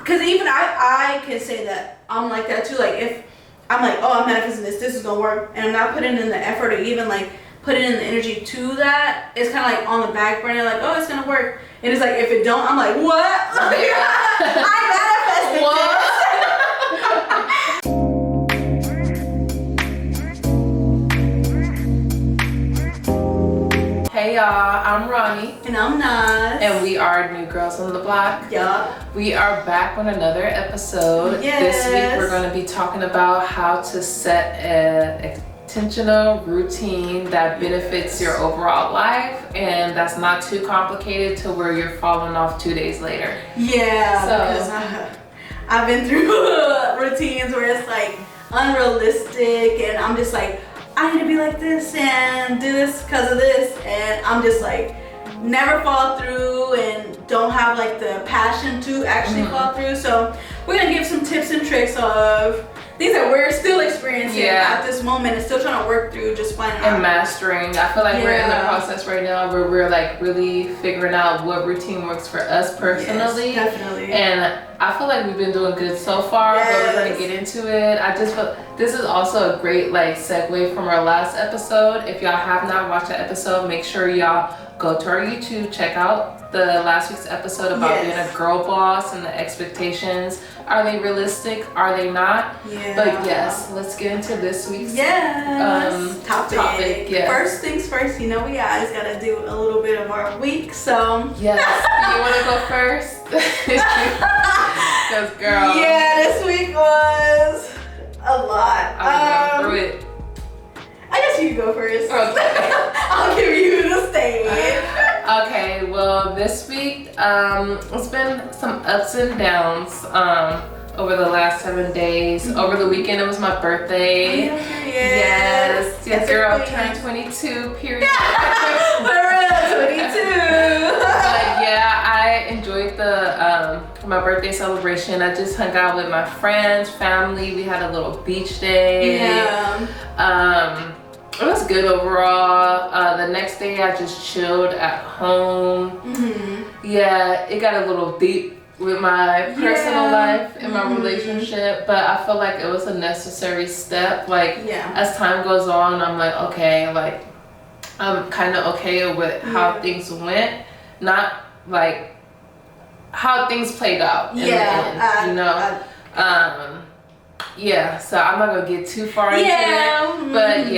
because even I can say that I'm like that too. Like if I'm like, oh, I'm manifesting this is gonna work, and I'm not putting in the effort or even like putting in the energy to that, it's kind of like on the back burner, like, oh, it's gonna work. And it's like if it don't, I'm like, what? I manifested this. Hey y'all, I'm Ronnie. And I'm Nas. And we are New Girls on the Block. Yup. We are back with another episode. Yes. This week we're going to be talking about how to set an intentional routine that benefits your overall life and that's not too complicated to where you're falling off 2 days later. Yeah, so, because I've been through routines where it's like unrealistic and I'm just like, I need to be like this and do this because of this, and I'm just like never fall through and don't have like the passion to actually fall through. So we're gonna give some tips and tricks of things that we're still experiencing at this moment and still trying to work through, just finding out. And mastering. I feel like we're in the process right now where we're like really figuring out what routine works for us personally. Yes, definitely. And I feel like we've been doing good so far, but we're gonna get into it. I just feel this is also a great like segue from our last episode. If y'all have not watched that episode, make sure y'all go to our YouTube, check out the last week's episode about being a girl boss and the expectations. Are they realistic? Are they not? Yeah. But yes, let's get into this week's topic. Yes. First things first, you know, we guys gotta do a little bit of our week, so. Yes. Do you wanna go first? Because girl. Yeah, this week was a lot. I'll go through it. I guess you can go first. Okay. I'll give you the stage. Okay, well this week, it's been some ups and downs over the last 7 days. Over the weekend it was my birthday. Yes, your girl turned 22, period. For real, 22. But yeah, I enjoyed my birthday celebration. I just hung out with my friends, family. We had a little beach day. Yeah. It was good overall. The next day I just chilled at home. Yeah, it got a little deep with my personal life and my relationship, but I feel like it was a necessary step. Like as time goes on, I'm like, okay, like I'm kind of okay with how things went, not like how things played out in the end, you know. So I'm not gonna get too far into it, but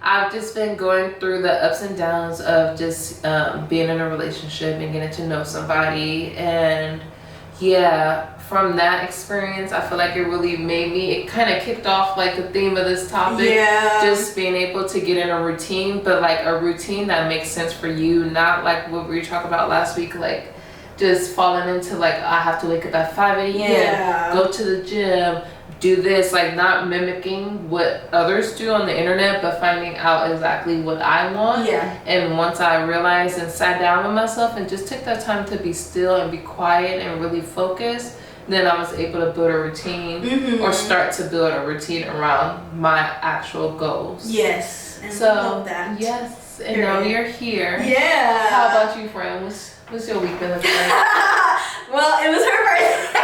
I've just been going through the ups and downs of just being in a relationship and getting to know somebody, and from that experience I feel like it really made me, it kind of kicked off like the theme of this topic, just being able to get in a routine, but like a routine that makes sense for you, not like what we were talking about last week, like just falling into like I have to wake up at 5 a.m. go to the gym, do this, like not mimicking what others do on the internet, but finding out exactly what I want. And once I realized and sat down with myself and just took that time to be still and be quiet and really focus, then I was able to build a routine or start to build a routine around my actual goals. And love that. And now you're here. How about you, friend? What's your week been looking like? Well, it was her birthday.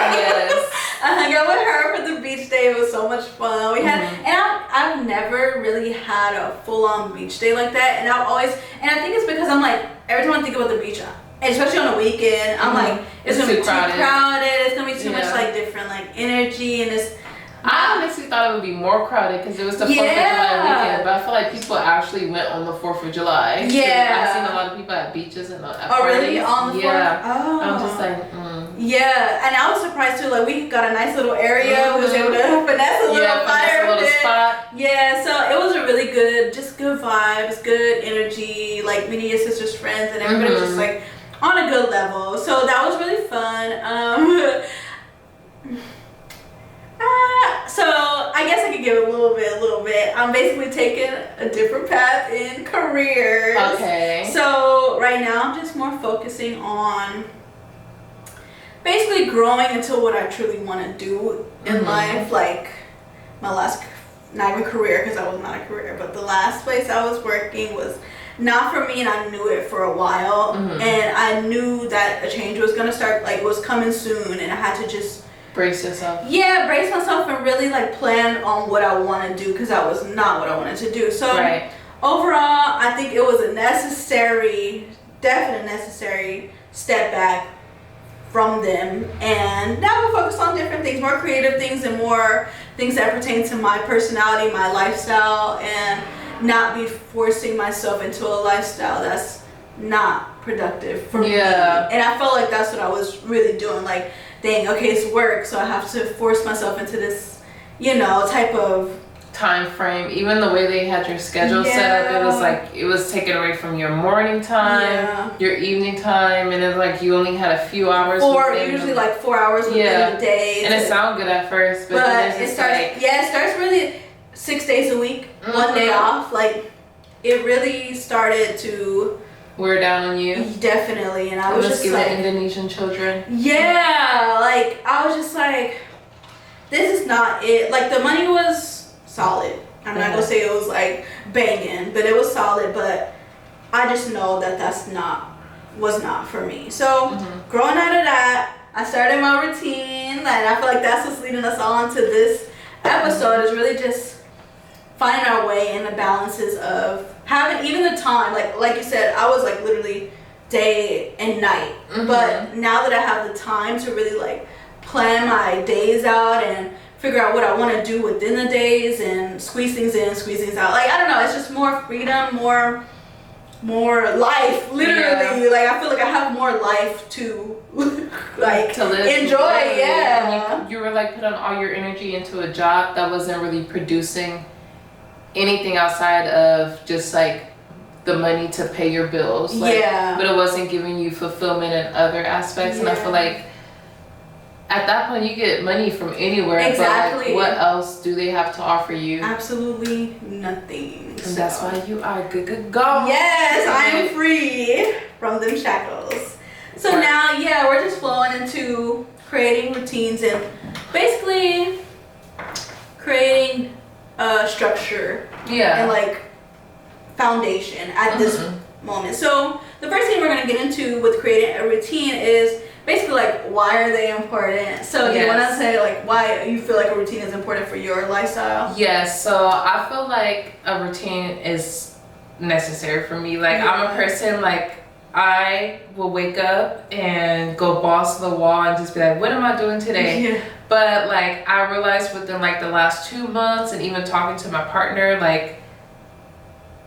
I hung out with her for the beach day. It was so much fun. We had, and I've never really had a full-on beach day like that. And I've always, and I think it's because I'm like, every time I think about the beach, especially on a weekend, I'm like, it's gonna be too crowded. It's gonna be too much like different like energy, and it's. I honestly thought it would be more crowded because it was the 4th of July weekend, but I feel like people actually went on the 4th of July. I've seen a lot of people at beaches and at parties. Really? On the 4th? Oh. I'm just like, and I was surprised too. Like we got a nice little area. We was able to finesse a little fire. A little spot. So it was a really good, just good vibes, good energy. Like meeting your sister's friends and everybody was just like on a good level. So that was really fun. So I guess I could give it a little bit. I'm basically taking a different path in careers. So right now I'm just more focusing on basically growing into what I truly want to do in life. Like my last, not even career because I was not a career, but the last place I was working was not for me, and I knew it for a while. And I knew that a change was going to start, like was coming soon, and I had to just Brace yourself. Yeah, brace myself and really like plan on what I want to do, because that was not what I wanted to do. So overall, I think it was a definite necessary step back from them, and now we'll focus on different things, more creative things and more things that pertain to my personality, my lifestyle, and not be forcing myself into a lifestyle that's not productive for me. And I felt like that's what I was really doing, like, dang, okay, it's work, so I have to force myself into this, you know, type of time frame. Even the way they had your schedule set up, it was like it was taken away from your morning time, your evening time, and it's like you only had a few hours. Usually like 4 hours within the day. And it sounded good at first, but then it starts really 6 days a week, 1 day off. Like, it really started to wear down on you. Definitely, and I was just like Indonesian children. Yeah, like I was just like, this is not it. Like, the money was solid. I'm not gonna say it was like banging, but it was solid. But I just know that was not for me. So growing out of that, I started my routine, and I feel like that's what's leading us on to this episode, is really just finding our way in the balances of having even the time, like you said, I was like literally day and night. But now that I have the time to really like plan my days out and figure out what I want to do within the days and squeeze things in, squeeze things out. Like, I don't know, it's just more freedom, more life, literally. Like, I feel like I have more life to like to live, enjoy. And you were like putting all your energy into a job that wasn't really producing anything outside of just like the money to pay your bills. Like, but it wasn't giving you fulfillment in other aspects. And I feel like at that point you get money from anywhere. But like, what else do they have to offer you? Absolutely nothing. And that's why you are good go. Yes, I am free from them shackles. So now, we're just flowing into creating routines and basically creating a structure and like foundation at this moment. So the first thing we're going to get into with creating a routine is basically like, why are they important? So do you want to say like why you feel like a routine is important for your lifestyle? Yes, so I feel like a routine is necessary for me. Like, I'm a person, like, I will wake up and go balls to the wall and just be like, what am I doing today? But like, I realized within like the last 2 months and even talking to my partner, like,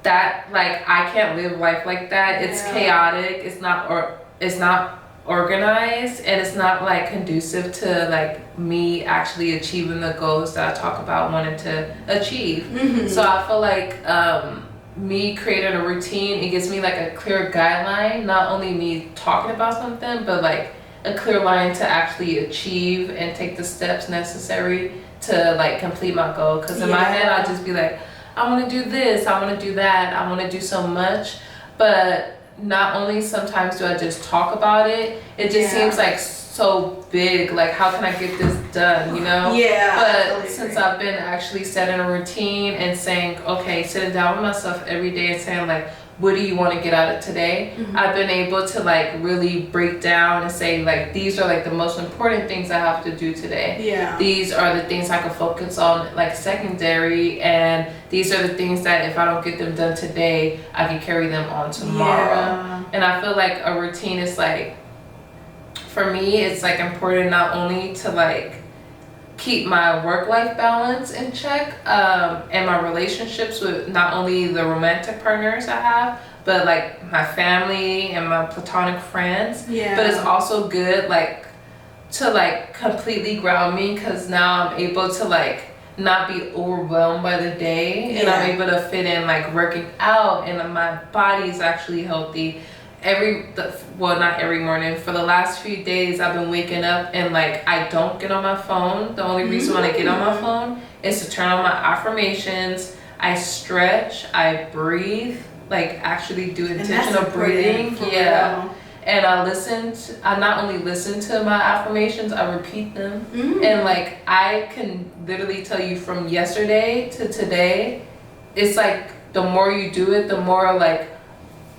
that, like, I can't live life like that. It's chaotic. It's not organized, and it's not like conducive to like me actually achieving the goals that I talk about wanting to achieve. So I feel like me creating a routine, it gives me like a clear guideline, not only me talking about something, but like a clear line to actually achieve and take the steps necessary to like complete my goal. Because in my head I'll just be like, I want to do this, I want to do that, I want to do so much, but not only sometimes do I just talk about it, it just seems like so big, like how can I get this done, you know? But since I've been actually setting a routine and saying, okay, sitting down with myself every day and saying like, what do you want to get out of today? I've been able to like really break down and say like, these are like the most important things I have to do today. These are the things I can focus on like secondary, and these are the things that if I don't get them done today, I can carry them on tomorrow. And I feel like a routine is like, for me, it's like important not only to like keep my work-life balance in check, and my relationships with not only the romantic partners I have, but like my family and my platonic friends. But it's also good like to like completely ground me, because now I'm able to like not be overwhelmed by the day, and I'm able to fit in like working out, and my body is actually healthy. Not every morning, for the last few days I've been waking up and like I don't get on my phone. The only reason when I get on my phone is to turn on my affirmations, I stretch, I breathe, like actually do intentional breathing. And I not only listen to my affirmations, I repeat them. And like I can literally tell you from yesterday to today, it's like the more you do it, the more like,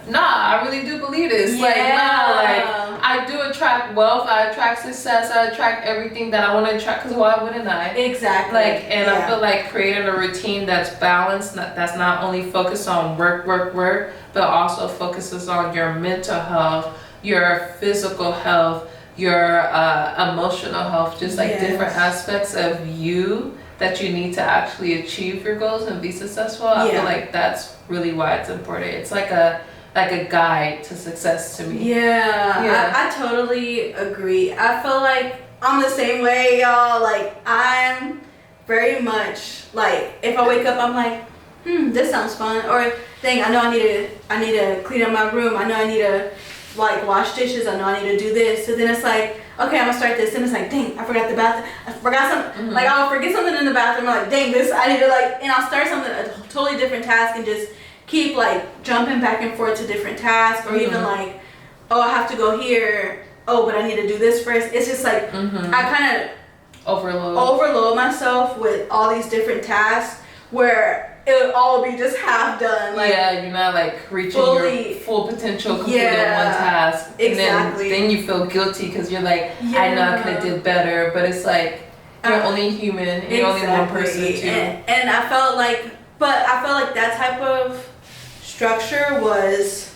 nah, I really do believe this. Like, nah, like I do attract wealth, I attract success, I attract everything that I want to attract, because why wouldn't I? Exactly. Like, and I feel like creating a routine that's balanced, that's not only focused on work, but also focuses on your mental health, your physical health, your emotional health, just like different aspects of you that you need to actually achieve your goals and be successful. I feel like that's really why it's important. It's like a guide to success to me. I totally agree. I feel like I'm the same way, y'all. Like, I'm very much like, if I wake up, I'm like, this sounds fun, or dang, I know I need to clean up my room. I know I need to like wash dishes. I know I need to do this. So then it's like, okay, I'm gonna start this, and it's like, dang, I forgot the bathroom. I forgot something. Like, I'll forget something in the bathroom. I'm like, dang, this I need to like, and I'll start something, a totally different task, and just keep like jumping back and forth to different tasks, or even like, oh, I have to go here. Oh, but I need to do this first. It's just like I kind of overload myself with all these different tasks where it would all be just half done. Like, you're not like reaching your full potential completing one task. Exactly. And then you feel guilty because you're like, I know I could have did better, but it's like you're only human and you're only one person too. And I felt like that type of structure was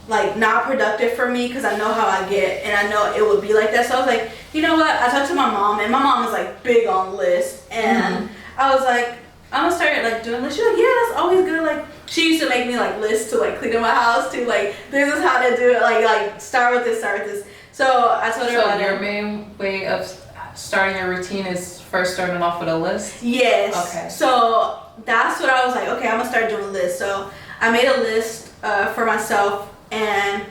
like not productive for me, because I know how I get, and I know it would be like that. So I was like, you know what? I talked to my mom, and my mom was like big on lists, and I was like, I'm gonna start like doing lists. She's like, yeah, that's always good. Like, she used to make me like lists to like clean up my house too. Like, this is how to do it. Like start with this. So I told her. So your main way of starting your routine is first starting off with a list? Yes. Okay. So that's what I was like, okay, I'm gonna start doing lists. So I made a list for myself, and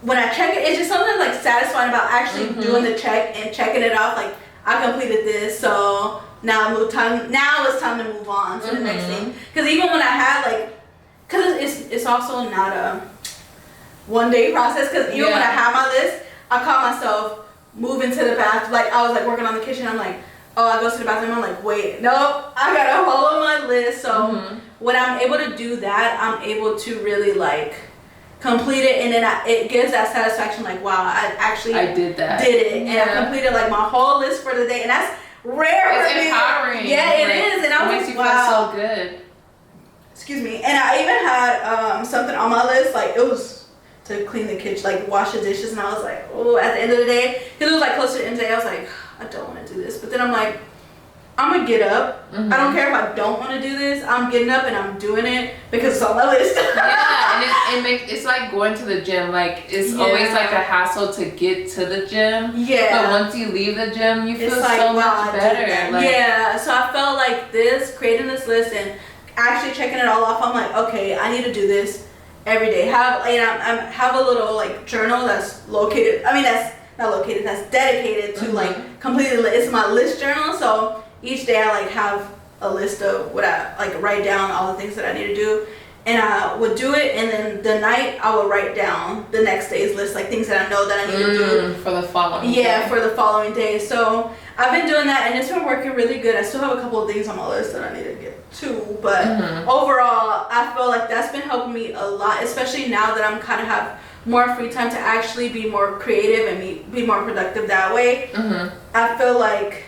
when I check it, it's just something like satisfying about actually doing the check and checking it off. Like, I completed this, so now it's time to move on to the next thing. Because even when I had like, because it's also not a one-day process. Because even when I had my list, I caught myself moving to the bathroom. Like, I was like working on the kitchen. I'm like, oh, I go to the bathroom. I'm like, wait, nope, I gotta follow my list. So when I'm able to do that, I'm able to really like complete it, and then it gives that satisfaction. Like, wow, I did it, and I completed like my whole list for the day, and that's rare. It's empowering. Yeah, it is, and I was makes like, you wow. feel so good. Excuse me, and I even had something on my list, like it was to clean the kitchen, like wash the dishes, and I was like, oh, at the end of the day, because it was like close to the end of the day, I was like, I don't want to do this, but then I'm like, I'm gonna get up. I don't care if I don't want to do this. I'm getting up and I'm doing it because it's on my list. And it's like going to the gym. Like, it's always like a hassle to get to the gym. Yeah. But once you leave the gym, you feel like, so much better. Like, so I felt like creating this list and actually checking it all off. I'm like, okay, I need to do this every day. Have a little like journal that's located. I mean, that's not located. That's dedicated to like completely. It's my list journal. So each day I like have a list of what I like, write down all the things that I need to do, and I would do it, and then the night I would write down the next day's list, like things that I know that I need to do for the following day. For the following day. So I've been doing that, and it's been working really good. I still have a couple of things on my list that I need to get to, but overall I feel like that's been helping me a lot, especially now that I'm kind of have more free time to actually be more creative and be more productive that way. I feel like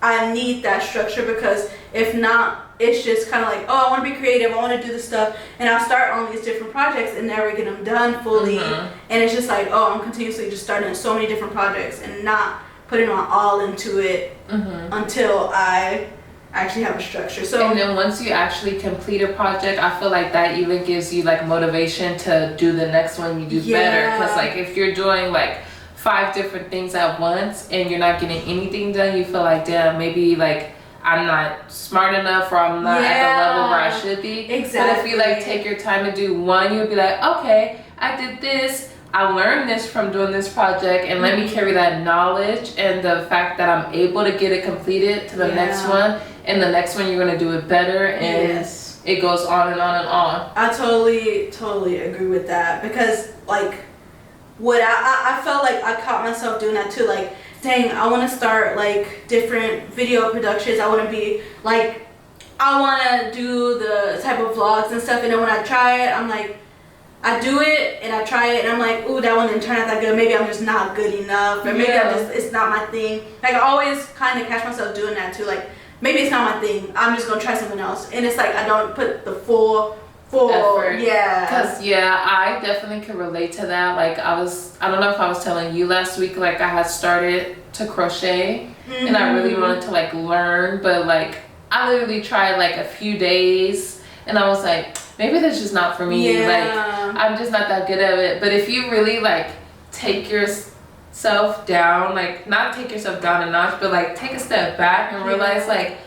I need that structure, because if not, it's just kind of like, oh, I want to be creative, I want to do this stuff, and I'll start on these different projects and never get them done fully. And it's just like, oh, I'm continuously just starting so many different projects and not putting my all into it until I actually have a structure. So, and then once you actually complete a project, I feel like that even gives you like motivation to do the next one you do better. Because like if you're doing like 5 different things at once and you're not getting anything done, you feel like, damn, maybe like I'm not smart enough, or I'm not at the level where I should be. But if you like take your time to do one, you'll be like, okay, I did this, I learned this from doing this project, and let me carry that knowledge and the fact that I'm able to get it completed to the next one, and the next one you're gonna do it better, and it goes on and on and on. I totally agree with that, because like what I felt like I caught myself doing that too. Like, dang, I want to start like different video productions. I want to be like, I want to do the type of vlogs and stuff. And then when I try it, I'm like, I do it and I try it and I'm like, ooh, that one didn't turn out that good. Maybe I'm just not good enough, or maybe it's not my thing. Like I always kind of catch myself doing that too. Like maybe it's not my thing. I'm just gonna try something else. And it's like I don't put the full effort. Yeah. Because I definitely can relate to that. Like I don't know if I was telling you last week, like I had started to crochet and I really wanted to like learn, but like I literally tried like a few days and I was like, maybe that's just not for me. Yeah. Like I'm just not that good at it. But if you really like take yourself down, like not take yourself down a notch, but like take a step back and realize like,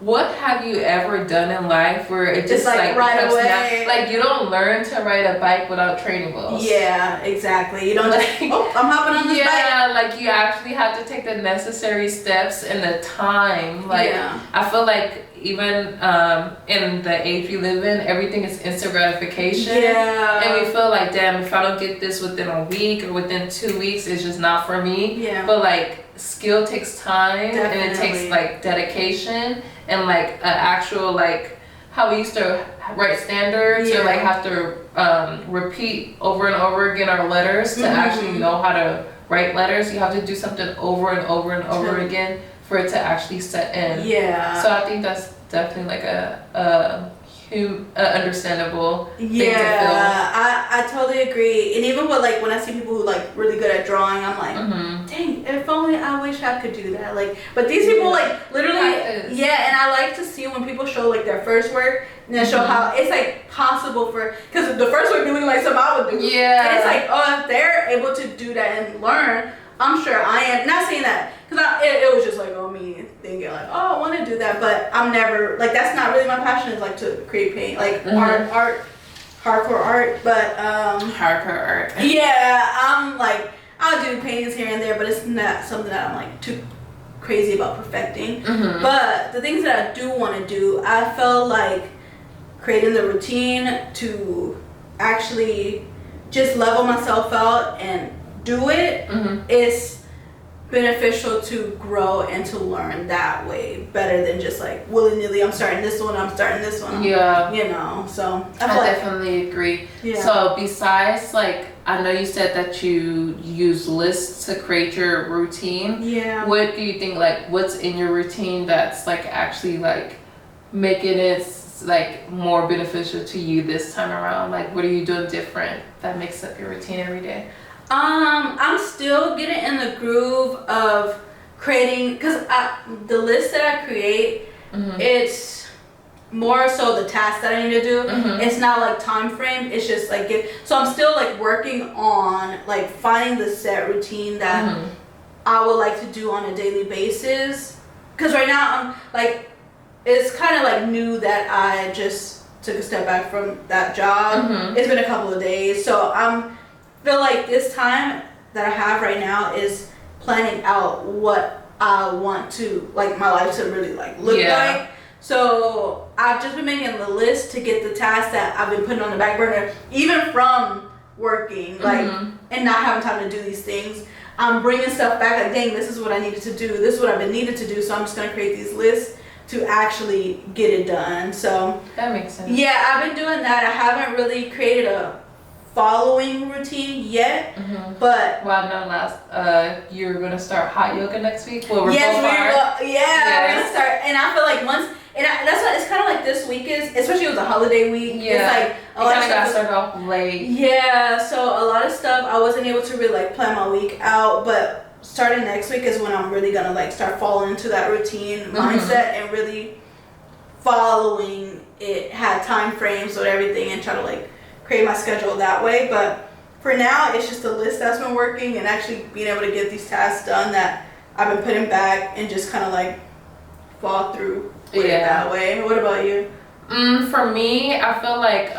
what have you ever done in life where it just like right away? Like you don't learn to ride a bike without training wheels. Yeah, exactly. You don't just, oh, I'm hopping on this bike. Yeah, like you actually have to take the necessary steps and the time. Like I feel like even in the age we live in, everything is instant gratification. Yeah. And we feel like, damn, if I don't get this within a week or within 2 weeks, it's just not for me. Yeah. But like skill takes time. Definitely. And it takes like dedication and like an actual like how we used to write standards or like have to repeat over and over again our letters to actually know how to write letters. You have to do something over and over and over again for it to actually set in. Yeah. So I think that's definitely like a understandable thing to feel. I totally agree. And even with like when I see people who like really good at drawing, I'm like, dang, if only I wish I could do that. Like, but these people like literally, and I like to see when people show like their first work and then show how it's like possible for, because the first work be looking like something I would do. Yeah. And it's like, oh, if they're able to do that and learn, I'm sure I am. Not saying that, because it was just like, oh, me thinking like, oh, I want to do that, but I'm never, like, that's not really my passion, is like to create paint, like art, hardcore art, but hardcore art. Yeah, I'm like, I'll do paintings here and there, but it's not something that I'm like too crazy about perfecting. But the things that I do want to do, I felt like creating the routine to actually just level myself out and do it is beneficial to grow and to learn that way better than just like willy-nilly, I'm starting this one. Yeah. You know, so I definitely agree. Yeah. So besides like, I know you said that you use lists to create your routine. Yeah. What do you think, like what's in your routine that's like actually like making it like more beneficial to you this time around? Like what are you doing different that makes up your routine every day? I'm still getting in the groove of creating, because the list that I create, it's more so the tasks that I need to do. It's not like time frame. It's just like so I'm still like working on like finding the set routine that I would like to do on a daily basis. Because right now I'm like, it's kind of like new that I just took a step back from that job. It's been a couple of days, so feel like this time that I have right now is planning out what I want to, like, my life to really like look like. So I've just been making the list to get the tasks that I've been putting on the back burner, even from working, like, and not having time to do these things. I'm bringing stuff back, like, dang, this is what I needed to do. This is what I've been needed to do. So I'm just gonna create these lists to actually get it done. So that makes sense. Yeah, I've been doing that. I haven't really created a following routine yet, but well, I know you're gonna start hot yoga next week. Well, we're we're gonna start, and I feel like once, and that's what it's kind of like this week is, especially with the holiday week. It's like a lot of stuff got started off late. Yeah, so a lot of stuff I wasn't able to really like plan my week out, but starting next week is when I'm really gonna like start falling into that routine mindset and really following it, had time frames with everything, and try to like create my schedule that way. But for now, it's just a list that's been working, and actually being able to get these tasks done that I've been putting back and just kind of like fall through with it that way. What about you? For me, I feel like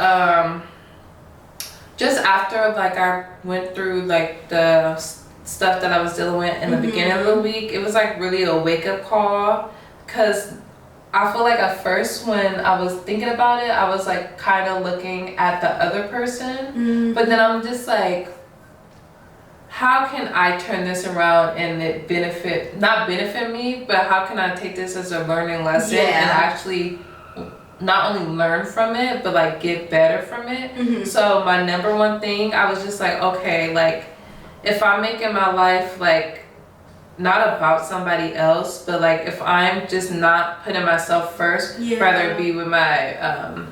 just after like I went through like the stuff that I was dealing with in the beginning of the week, it was like really a wake-up call, because I feel like at first when I was thinking about it, I was like kind of looking at the other person, but then I'm just like, how can I turn this around and it not benefit me, but how can I take this as a learning lesson and actually not only learn from it, but like get better from it. So my number one thing, I was just like, okay, like if I'm making my life like not about somebody else, but like if I'm just not putting myself first, whether it be with my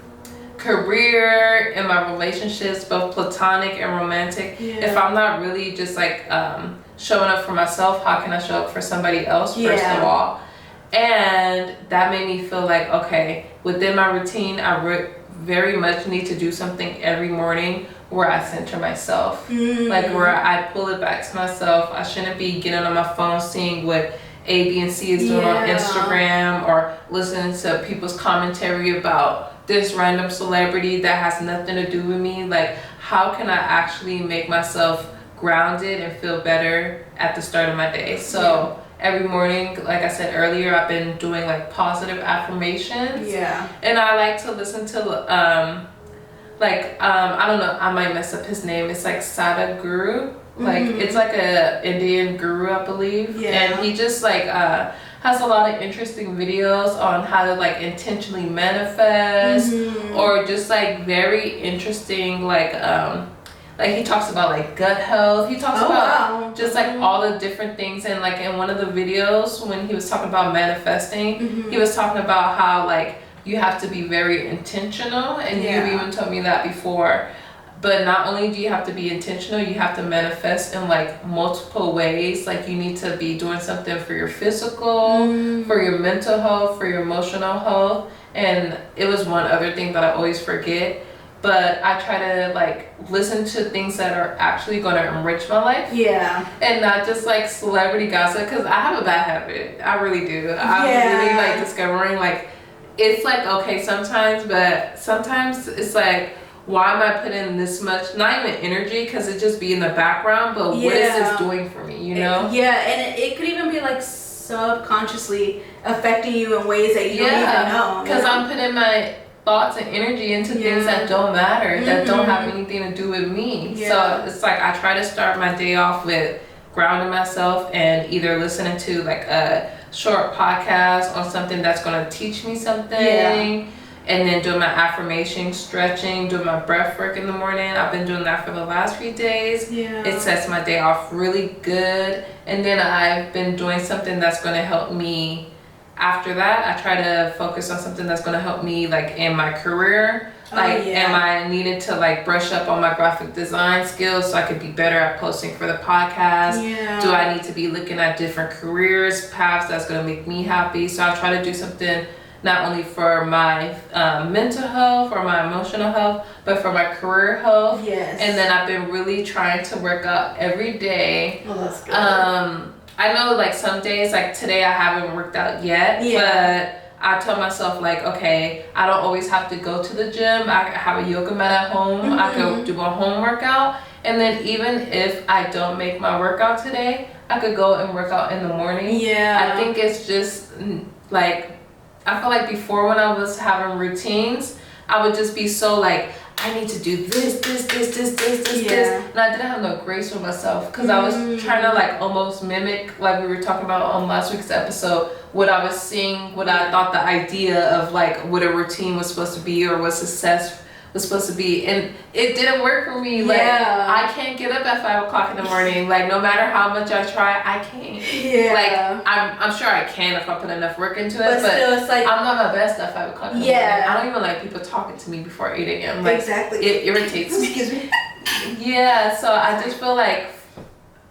career and my relationships, both platonic and romantic, if I'm not really just like showing up for myself, how can I show up for somebody else first of all? And that made me feel like, okay, within my routine, I very much need to do something every morning where I center myself, like where I pull it back to myself. I shouldn't be getting on my phone seeing what A, B, and C is doing on Instagram, or listening to people's commentary about this random celebrity that has nothing to do with me. Like, how can I actually make myself grounded and feel better at the start of my day? So every morning, like I said earlier, I've been doing like positive affirmations. And I like to listen to I don't know, I might mess up his name. It's like Sadhguru. Like it's like a Indian guru, I believe. And he just like has a lot of interesting videos on how to like intentionally manifest, or just like very interesting like he talks about like gut health. He talks about just like all the different things. And like in one of the videos when he was talking about manifesting, he was talking about how like you have to be very intentional. And you've even told me that before. But not only do you have to be intentional, you have to manifest in like multiple ways. Like you need to be doing something for your physical, for your mental health, for your emotional health. And it was one other thing that I always forget. But I try to like listen to things that are actually going to enrich my life. And not just like celebrity gossip, because I have a bad habit. I really do. I'm really like discovering like, it's like, okay, sometimes, but sometimes it's like, why am I putting this much, not even energy, because it just be in the background, but what is this doing for me, you know? And it could even be like subconsciously affecting you in ways that you don't even know. Because I'm putting my thoughts and energy into things that don't matter, that don't have anything to do with me. So it's like I try to start my day off with grounding myself and either listening to like a short podcast on something that's going to teach me something, and then doing my affirmation, stretching, doing my breath work in the morning. I've been doing that for the last few days. It sets my day off really good. And then I've been doing something that's going to help me. After that, I try to focus on something that's going to help me like in my career. Like, am I needed to like brush up on my graphic design skills so I could be better at posting for the podcast? Do I need to be looking at different careers, paths that's going to make me happy? So I try to do something not only for my mental health or my emotional health, but for my career health. And then I've been really trying to work out every day. That's good. I know like some days, like today I haven't worked out yet, but I tell myself like, okay, I don't always have to go to the gym. I have a yoga mat at home. I could do a home workout. And then even if I don't make my workout today, I could go and work out in the morning. I think it's just like, I feel like before when I was having routines, I would just be so like, I need to do this. And I didn't have no grace with myself because I was trying to like almost mimic, like we were talking about on last week's episode, what I was seeing, what I thought the idea of like what a routine was supposed to be or what success was supposed to be. And it didn't work for me. Like I can't get up at 5 o'clock in the morning. Like no matter how much I try, I can't. Like I'm sure I can if I put enough work into it, but still, it's like, I'm not my best at 5 o'clock in the morning. I don't even like people talking to me before 8 a.m. Like it irritates me. Excuse me. So I just feel like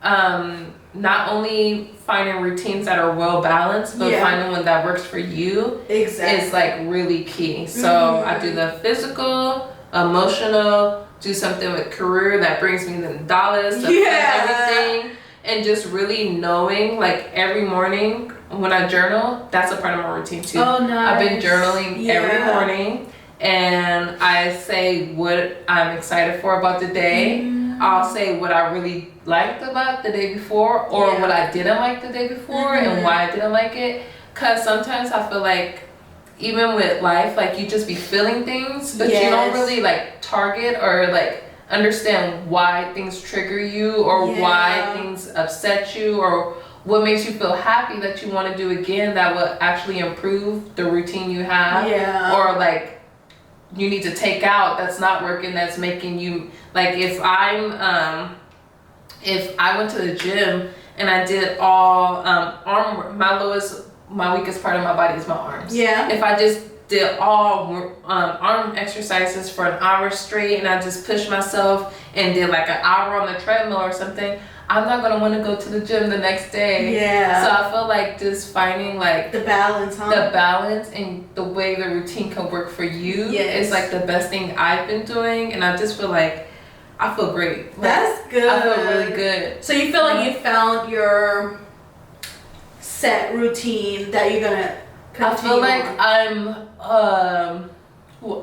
not only finding routines that are well balanced, but finding one that works for you is like really key. So I do the physical, emotional, do something with career that brings me the dollars, everything, and just really knowing like every morning when I journal, that's a part of my routine too. I've been journaling every morning, and I say what I'm excited for about the day. I'll say what I really liked about the day before, or what I didn't like the day before, and why I didn't like it. Cause sometimes I feel like even with life, like you just be feeling things, but you don't really like target or like understand why things trigger you, or why things upset you, or what makes you feel happy that you want to do again that will actually improve the routine you have. Yeah. Or like you need to take out that's not working, that's making you, like if I went to the gym and I did all arm work, my weakest part of my body is my arms. Yeah. If I just did all arm exercises for an hour straight and I just pushed myself and did like an hour on the treadmill or something, I'm not gonna want to go to the gym the next day. Yeah. So I feel like just finding like the balance, the balance and the way the routine can work for you is like the best thing I've been doing, and I just feel like I feel great. Like, that's good. I feel really good. So you feel like you found your set routine that you're gonna continue. I feel like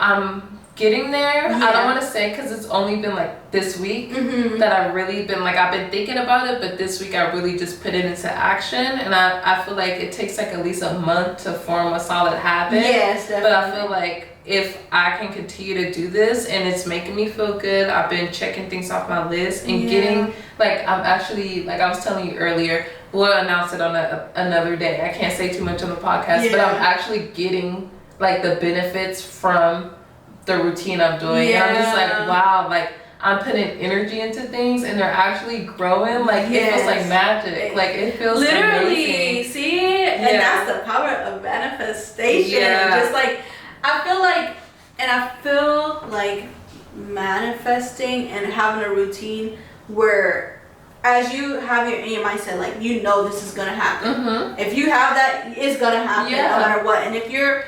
I'm getting there. Yeah. I don't want to say because it's only been like this week that I've really been like, I've been thinking about it, but this week I really just put it into action, and I feel like it takes like at least a month to form a solid habit. Yes, definitely. But I feel like if I can continue to do this and it's making me feel good, I've been checking things off my list and getting like, I'm actually, like I was telling you earlier, we'll announce it on another day. I can't say too much on the podcast, but I'm actually getting like the benefits from the routine I'm doing. And I'm just like, wow, like I'm putting energy into things and they're actually growing. Like it feels like magic. Like it feels literally amazing. See, and that's the power of manifestation. Just like I feel like manifesting and having a routine where as you have in your mindset, like you know this is gonna happen. If you have that, it's gonna happen no matter what. And if you're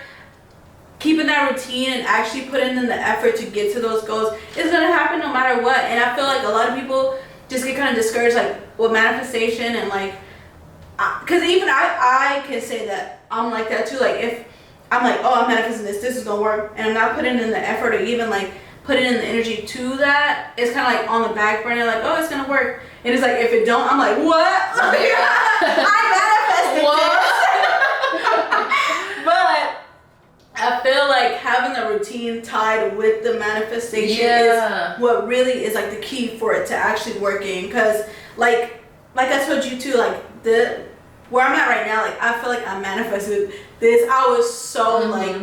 keeping that routine and actually putting in the effort to get to those goals, it's gonna happen no matter what. And I feel like a lot of people just get kind of discouraged, like with manifestation and like, because even I can say that I'm like that too. Like if I'm like, oh, I'm manifesting this is gonna work, and I'm not putting in the effort or even like putting in the energy to that, it's kind of like on the back burner, like, oh, it's gonna work. And it's like if it don't, I'm like, what? I manifested this. But I feel like having the routine tied with the manifestation is what really is like the key for it to actually working. Because like I told you too, like where I'm at right now, like I feel like I manifested this. I was so like,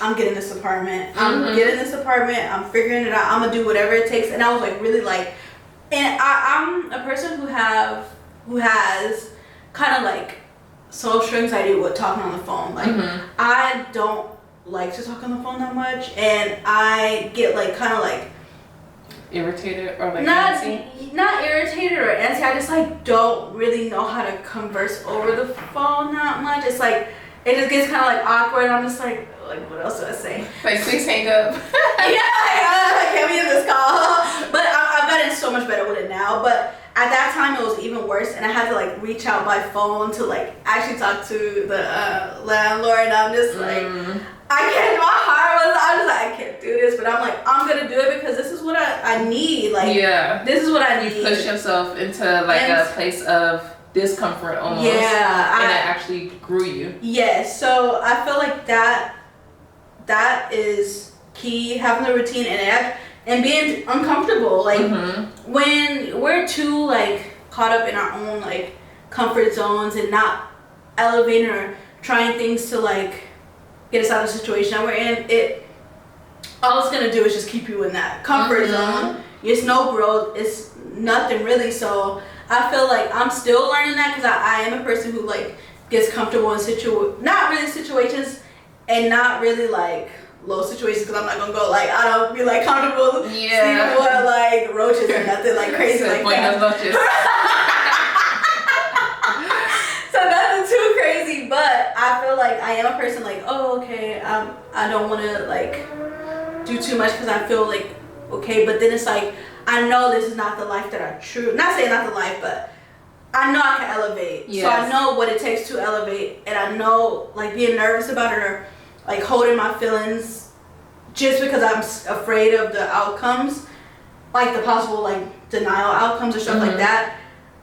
I'm getting this apartment. I'm getting this apartment. I'm figuring it out. I'm gonna do whatever it takes. And I was like really like, and I'm a person who has kind of like social anxiety with talking on the phone. Like I don't like to talk on the phone that much, and I get like kind of like irritated or like not irritated or antsy. I just like don't really know how to converse over the phone that much. It's like it just gets kind of like awkward. I'm just like what else do I say? Like please hang up. Can we end this call? But I've gotten so much better with it now. But at that time it was even worse, and I had to like reach out by phone to like actually talk to the landlord, and I'm just like my heart was, I was like, I can't do this, but I'm like, I'm gonna do it because this is what I need. Like, this is what I need. You push yourself into like a place of discomfort almost. And it actually grew you. Yes. So I feel like that is key, having the routine and being uncomfortable. Like when we're too like caught up in our own like comfort zones and not elevating or trying things to like get us out of the situation that we're in, all it's gonna do is just keep you in that comfort zone. It's no growth, it's nothing really. So I feel like I'm still learning that, because I am a person who like gets comfortable in not really situations and not really like low situations, because I'm not gonna go like, I don't be like comfortable sleeping with like roaches or nothing like crazy like that. So nothing too crazy, but I feel like I am a person like, oh, okay, I don't want to like do too much because I feel like okay, but then it's like I know this is not the life that I not saying not the life, but I know I can elevate. So I know what it takes to elevate, and I know like being nervous about it or like holding my feelings just because I'm afraid of the outcomes, like the possible like denial outcomes or stuff like that.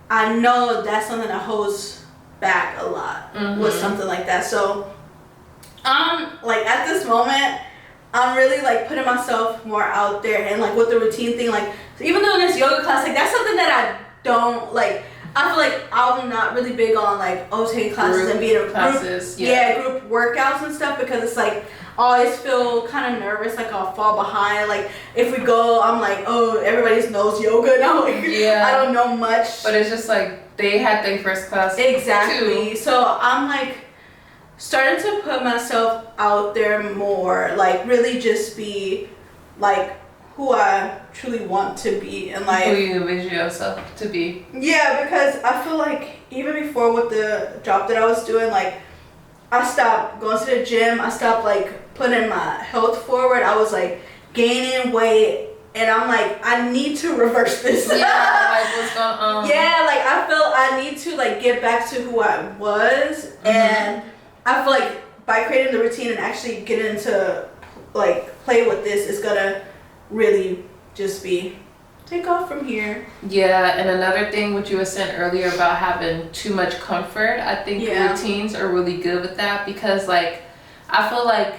I know that's something that holds back a lot with something like that. So like at this moment I'm really like putting myself more out there, and like with the routine thing, like so even though in this yoga class, like that's something that I don't like, I feel like I'm not really big on like taking classes Group and being a group, classes, group workouts and stuff, because it's like I always feel kind of nervous, like I'll fall behind. Like if we go, I'm like, oh, everybody knows yoga, and I'm like, I don't know much. But it's just like they had their first class. Exactly. too. So I'm like starting to put myself out there more, like really just be like who I truly want to be, and like who you envision yourself to be. Yeah, because I feel like even before with the job that I was doing, like I stopped going to the gym. I stopped like putting my health forward. I was like gaining weight, and I'm like, I need to reverse this. Yeah, like what's going on? Yeah, like I feel I need to like get back to who I was, and I feel like by creating the routine and actually getting to like play with this is gonna really just be take off from here. Yeah, and another thing which you were saying earlier about having too much comfort, I think routines are really good with that, because like I feel like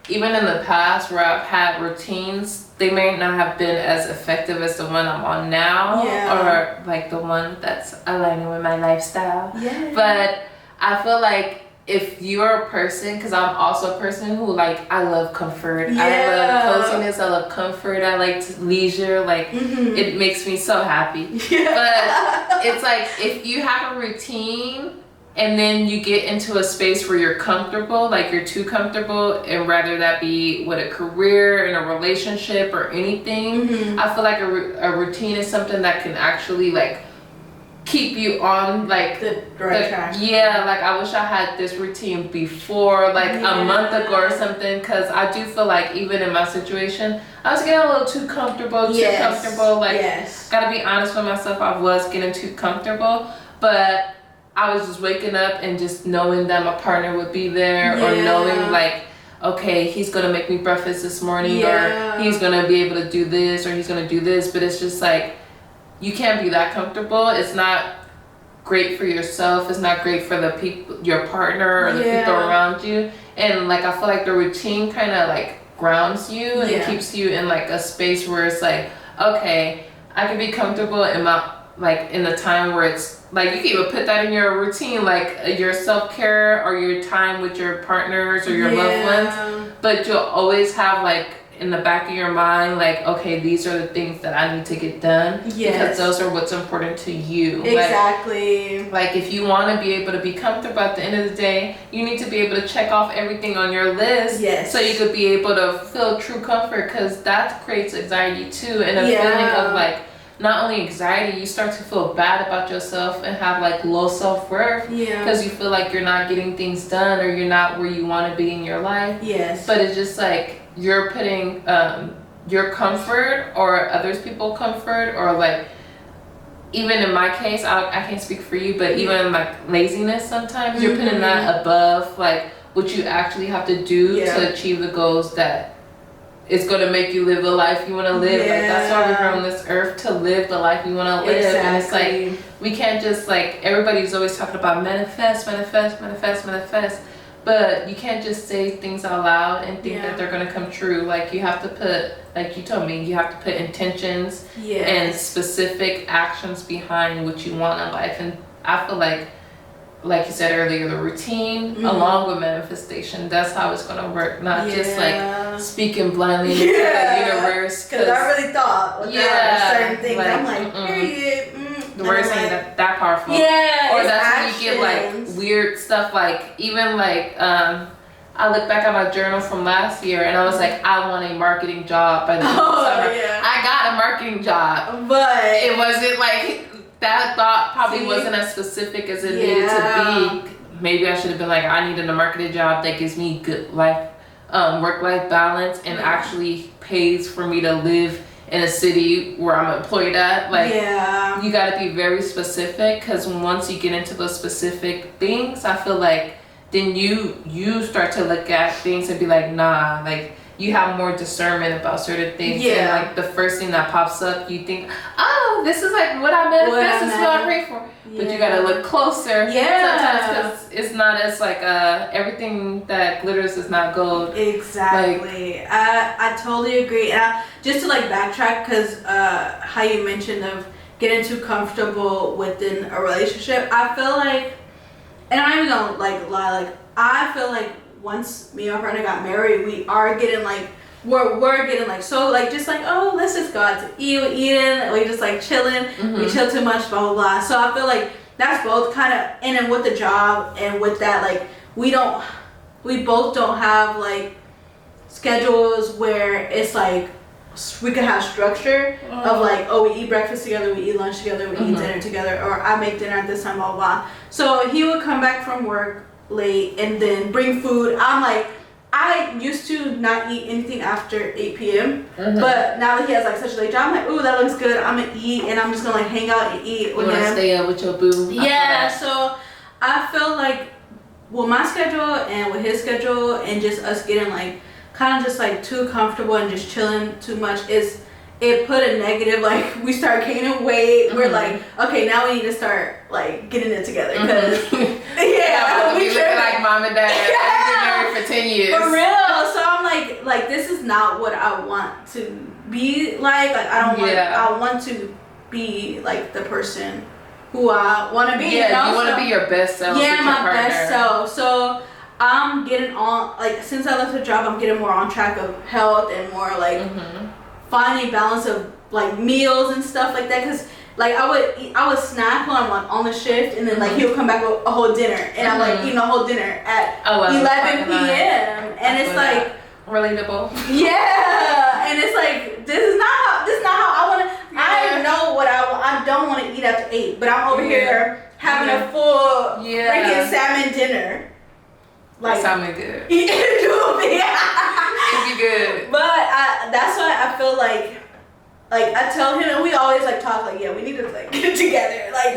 even in the past where I've had routines, they may not have been as effective as the one I'm on now, or like the one that's aligning with my lifestyle. But I feel like if you're a person, because I'm also a person who like, I love comfort, I love coziness, I love comfort, I like leisure, like it makes me so happy. But it's like if you have a routine and then you get into a space where you're comfortable, like you're too comfortable, and rather that be with a career, in a relationship, or anything, I feel like a routine is something that can actually like keep you on like the right track. Yeah, like I wish I had this routine before, like a month ago or something, because I do feel like even in my situation, I was getting a little too comfortable, like gotta be honest with myself, I was getting too comfortable, but I was just waking up and just knowing that my partner would be there, or knowing like, okay, he's gonna make me breakfast this morning, or he's gonna be able to do this, or he's gonna do this. But it's just like, you can't be that comfortable. It's not great for yourself. It's not great for the people, your partner, or the people around you. And like, I feel like the routine kind of like grounds you and keeps you in like a space where it's like, okay, I can be comfortable in my, like in the time where it's like, you can even put that in your routine, like your self-care or your time with your partners or your loved ones, but you'll always have like in the back of your mind, like, okay, these are the things that I need to get done, because those are what's important to you. Exactly. Like if you want to be able to be comfortable at the end of the day, you need to be able to check off everything on your list, so you could be able to feel true comfort, because that creates anxiety too, and a feeling of like, not only anxiety, you start to feel bad about yourself and have like low self-worth, because you feel like you're not getting things done, or you're not where you want to be in your life. But it's just like you're putting your comfort or others people's comfort, or like, even in my case, I can't speak for you, but even like laziness sometimes, you're putting that above like what you actually have to do to achieve the goals that it's going to make you live the life you want to live. Like that's why we're here on this earth, to live the life you want to live. And it's like, we can't just like, everybody's always talking about manifest, but you can't just say things out loud and think that they're going to come true. Like you have to put, like you told me, you have to put intentions and specific actions behind what you want in life. And I feel like you said earlier, the routine along with manifestation, that's how it's going to work. Not just like speaking blindly into the universe. Because I really thought with certain things, like, I'm like, period. The words ain't that powerful. Or that's when you get like weird stuff, like even like, I look back at my journal from last year and I was like, I want a marketing job by the end of the summer. I got a marketing job. But it wasn't like, that thought probably wasn't as specific as it needed to be. Maybe I should have been like, I needed a marketing job that gives me good life, work-life balance, and actually pays for me to live in a city where I'm employed at. Like, you got to be very specific, because once you get into those specific things, I feel like then you start to look at things and be like, nah, like you have more discernment about certain things. And like the first thing that pops up, you think, oh, this is like what I manifest, this is what I pray for. But you gotta look closer sometimes, because it's not as like everything that glitters is not gold. Exactly. Like, I totally agree. Just to like backtrack, because how you mentioned of getting too comfortable within a relationship. I feel like, and I'm not even gonna like lie, like I feel like once me and my partner got married, we are getting like we're getting like so like just like, oh, let's just go out to eat, we're eating, we just like chilling, we chill too much, blah blah blah. So I feel like that's both kind of, and then with the job and with that, like we both don't have like schedules where it's like we could have structure of like, oh, we eat breakfast together, we eat lunch together, we eat dinner together, or I make dinner at this time, blah blah. So he would come back from work late and then bring food. I'm like, I used to not eat anything after 8 p.m. But now that he has like such a late job, I'm like, ooh, that looks good. I'm gonna eat, and I'm just gonna like hang out and eat with him. You wanna stay up with your boo? Yeah. So I feel like with my schedule and with his schedule, and just us getting like kind of just like too comfortable and just chilling too much, it put a negative, like we start gaining weight. We're like, okay, now we need to start like getting it together, because we look like mom and dad. We've been married for 10 years. For real. So I'm like this is not what I want to be like. Like I don't want. I want to be like the person who I want to be. Yeah, you want to be your best self. Yeah, my best self. So I'm getting on, like since I left the job, I'm getting more on track of health and more like finding balance of like meals and stuff like that. Cause like I would snack while I'm on the shift, and then like he'll come back with a whole dinner, and I'm like eating a whole dinner at 11 p.m. And it's like relatable. Yeah, and it's like this is not how I want to. Yeah. I know what I don't want to eat after 8, but I'm over here having a full freaking salmon dinner. Like salmon good. It will be. It'll be good. But that's why I feel like I tell him, and we always like talk like, yeah, we need to like get together. Like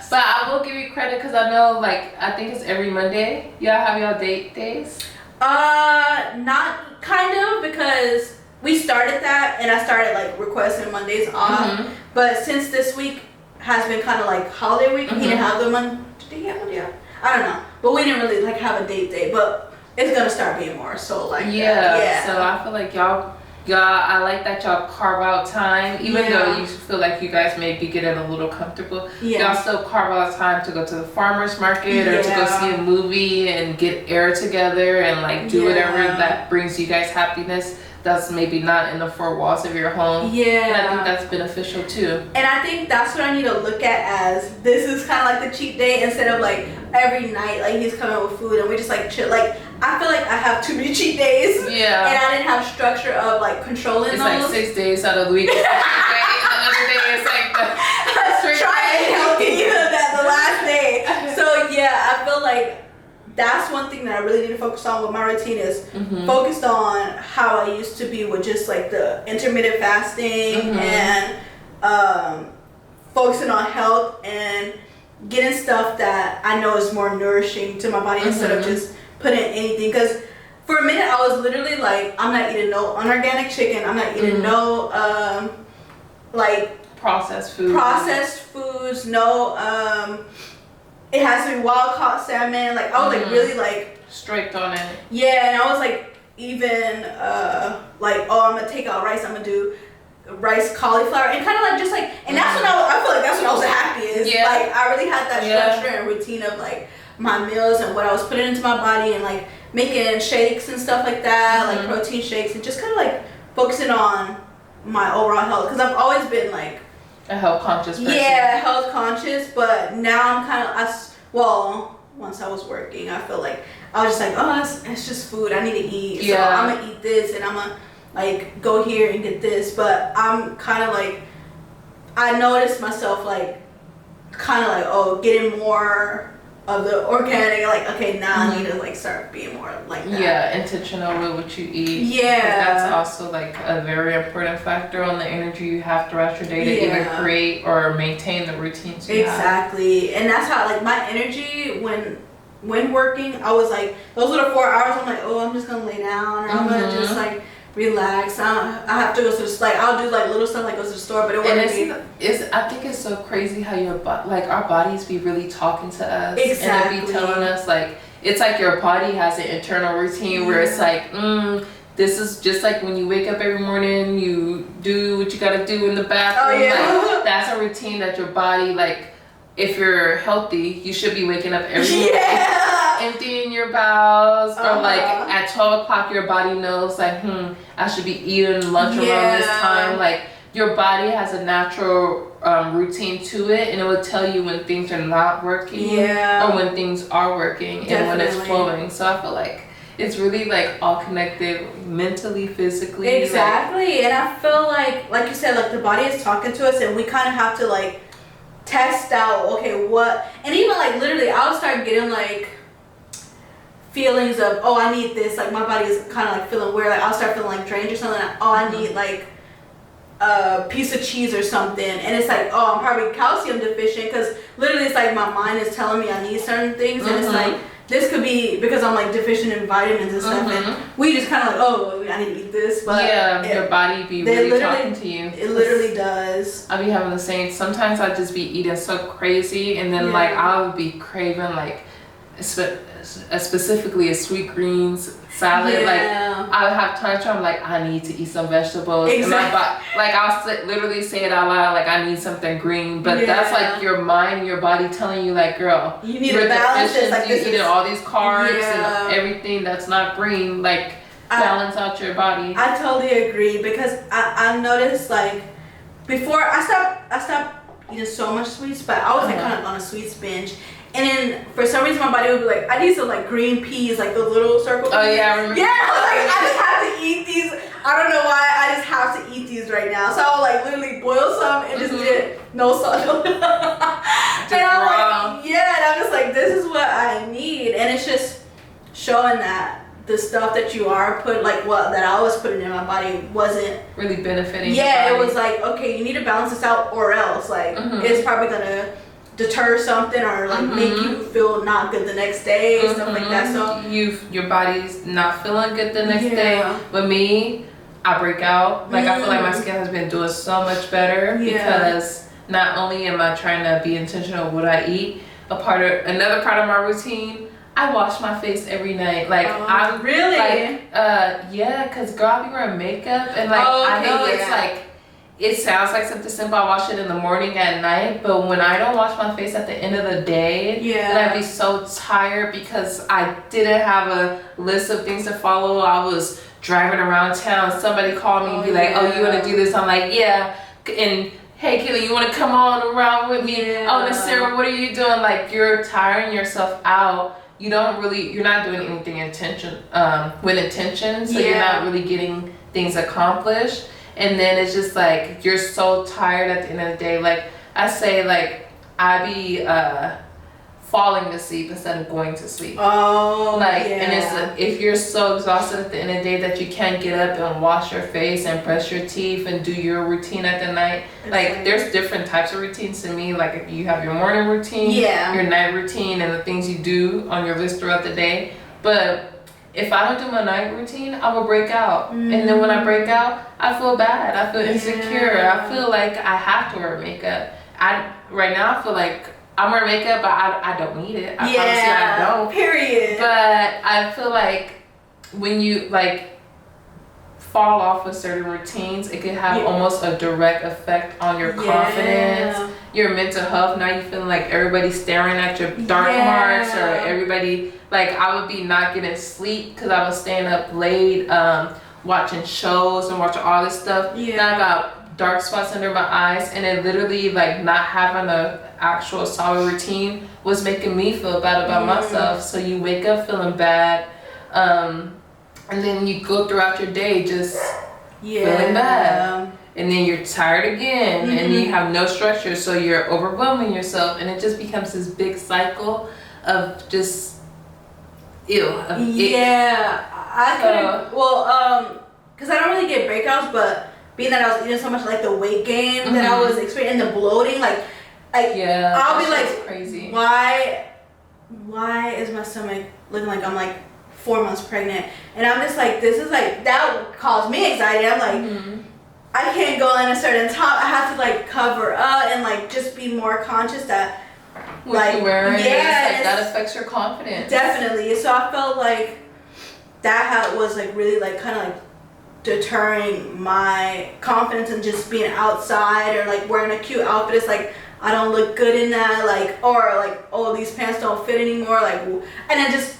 but I will give you credit, because I know like I think it's every Monday. Y'all have y'all date days? Not kind of, because we started that, and I started like requesting Mondays off. But since this week has been kind of like holiday week, he didn't have the Monday. Did he have Monday off? I don't know. But we didn't really like have a date day. But it's gonna start being more so like that. So I feel like y'all, I like that y'all carve out time, even though you feel like you guys may be getting a little comfortable. Y'all still carve out time to go to the farmer's market or to go see a movie and get air together and like do whatever that brings you guys happiness. That's maybe not in the 4 walls of your home. And I think that's beneficial too. And I think that's what I need to look at as this is kind of like the cheat day, instead of like every night like he's coming with food and we just like chill. Like I feel like I have too many cheat days. And I didn't have structure of like controlling those. Like 6 days out of the week. The other day it's like trying healthy the last day. So I feel like that's one thing that I really need to focus on with my routine, is focused on how I used to be with just like the intermittent fasting and focusing on health and getting stuff that I know is more nourishing to my body instead of just putting anything. Because for a minute I was literally like, I'm not eating no unorganic chicken, I'm not eating no like processed foods, no it has to be wild caught salmon. Like I was like really like strict on it. Yeah, and I was like even like, oh, I'm gonna take out rice, I'm gonna do rice cauliflower, and kind of like just like, and that's when I feel like that's when I was the happiest. Like I really had that structure and routine of like my meals and what I was putting into my body, and like making shakes and stuff like that, like protein shakes, and just kind of like focusing on my overall health, because I've always been like a health conscious person. Yeah, health conscious, but now I'm kind of, once I was working, I feel like I was just like, oh, it's just food, I need to eat, so I'm gonna eat this, and I'm gonna like go here and get this. But I'm kind of like, I noticed myself like kind of like, oh, getting more of the organic, like, okay, now I need to like start being more like that. Intentional with what you eat. That's also like a very important factor on the energy you have throughout your day to either create or maintain the routines you have. And that's how like my energy when working, I was like, those little 4 hours, I'm like, oh, I'm just gonna lay down, or I'm gonna just like relax. I have to go to the, like, I'll do like little stuff like go to the store, but it wouldn't be. I think it's so crazy how like our bodies be really talking to us. And it be telling us like, it's like your body has an internal routine where it's like, this is just like when you wake up every morning, you do what you gotta do in the bathroom. Oh, yeah. Like, that's a routine that your body, like, if you're healthy, you should be waking up every morning, emptying your bowels, or like at 12 o'clock, your body knows like, I should be eating lunch around this time. Like, your body has a natural routine to it, and it will tell you when things are not working or when things are working and when it's flowing. So I feel like it's really like all connected mentally, physically. Exactly. Like, and I feel like you said, like the body is talking to us, and we kind of have to like test out, okay, what, and even like literally I'll start getting like feelings of, oh, I need this, like my body is kind of like feeling weird, like I'll start feeling like drained or something, like, oh, I need like a piece of cheese or something, and it's like, oh, I'm probably calcium deficient, because literally it's like my mind is telling me I need certain things, and it's like, this could be because I'm like deficient in vitamins and stuff, and we just kind of like, oh, I need to eat this, but your body be really talking to you. It literally does. I be having the same. Sometimes I just be eating so crazy, and then like I would be craving like specifically a sweet greens salad. Like I would have times where I'm like, I need to eat some vegetables. Exactly. Like I'll literally say it out loud, like I need something green. But that's like your mind, your body telling you like, girl, you need to balance this. Like you're eating all these carbs and everything that's not green. Like balance out your body. I totally agree, because I noticed like before I stopped eating so much sweets, but I was like kind of on a sweets binge. And then for some reason my body would be like, I need some like green peas, like the little circle peas. Oh yeah, I remember. Yeah, I was like, I just have to eat these. I don't know why, I just have to eat these right now. So I'll like literally boil some and just eat it, no salt. And I'm like, yeah, and I'm just like, this is what I need. And it's just showing that the stuff that you are that I was putting in my body wasn't really benefiting. Yeah, it was like, okay, you need to balance this out, or else like it's probably gonna deter something, or like make you feel not good the next day, stuff like that. So your body's not feeling good the next day. But me, I break out. Like I feel like my skin has been doing so much better because not only am I trying to be intentional with what I eat, another part of my routine, I wash my face every night. Like I'm really like because girl, I be wearing makeup, and like I know it's like, it sounds like something simple. I wash it in the morning, at night, but when I don't wash my face at the end of the day, then I'd be so tired because I didn't have a list of things to follow. I was driving around town. Somebody called me and be like, oh, you want to do this? I'm like, yeah. And hey, Kayla, you want to come on around with me? Oh, Miss Sarah, what are you doing? Like, you're tiring yourself out. You're not doing anything with intention, so you're not really getting things accomplished. And then it's just like, you're so tired at the end of the day. Like I say, like I be falling to sleep instead of going to sleep. And it's if you're so exhausted at the end of the day that you can't get up and wash your face and brush your teeth and do your routine at the night. Like there's different types of routines to me. Like if you have your morning routine, your night routine, and the things you do on your list throughout the day. But if I don't do my night routine, I will break out. And then when I break out, I feel bad. I feel insecure. I feel like I have to wear makeup. Right now I feel like I'm wearing makeup, but I don't need it. I promise you I don't. Period. But I feel like when you like fall off with certain routines, it can have almost a direct effect on your confidence, your mental health. Now you feeling like everybody's staring at your dark marks, or everybody, like I would be not getting sleep because I was staying up late, watching shows and watching all this stuff. Now I got dark spots under my eyes, and it literally like not having a actual solid routine was making me feel bad about myself. So you wake up feeling bad, and then you go throughout your day just feeling bad, and then you're tired again, and you have no structure, so you're overwhelming yourself, and it just becomes this big cycle of just I couldn't, because I don't really get breakouts, but being that I was eating so much, like the weight gain that I was experiencing, the bloating, like I'll be like, crazy. Why is my stomach looking like I'm like 4 months pregnant? And I'm just like, this is like, that would cause me anxiety. I'm like, I can't go in a certain top. I have to like cover up and like just be more conscious that what you wearing, that affects your confidence. Definitely. So I felt like that was like really like kind of like deterring my confidence in just being outside or like wearing a cute outfit. It's like I don't look good in that, like, or like, oh, these pants don't fit anymore, like, and then just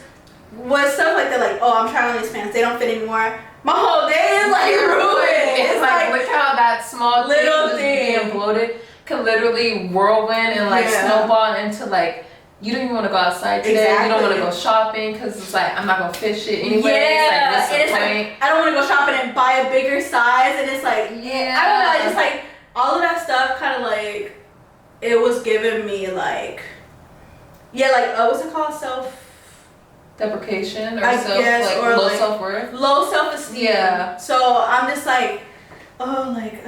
was stuff like that, like, oh, I'm trying on these pants, they don't fit anymore. My whole day is like ruined. It's like look how that small little thing being bloated can literally whirlwind and like snowball into like, you don't even want to go outside today. Exactly. You don't want to go shopping because it's like, I'm not going to fit shit anyway. Yeah. It's like, it's like, I don't want to go shopping and buy a bigger size. And it's like, yeah. I don't know. I just like, all of that stuff kind of like, it was giving me like, like, what's it called? Self-deprecation or low like, self-worth? Low self-esteem. Yeah. So I'm just like, oh, like,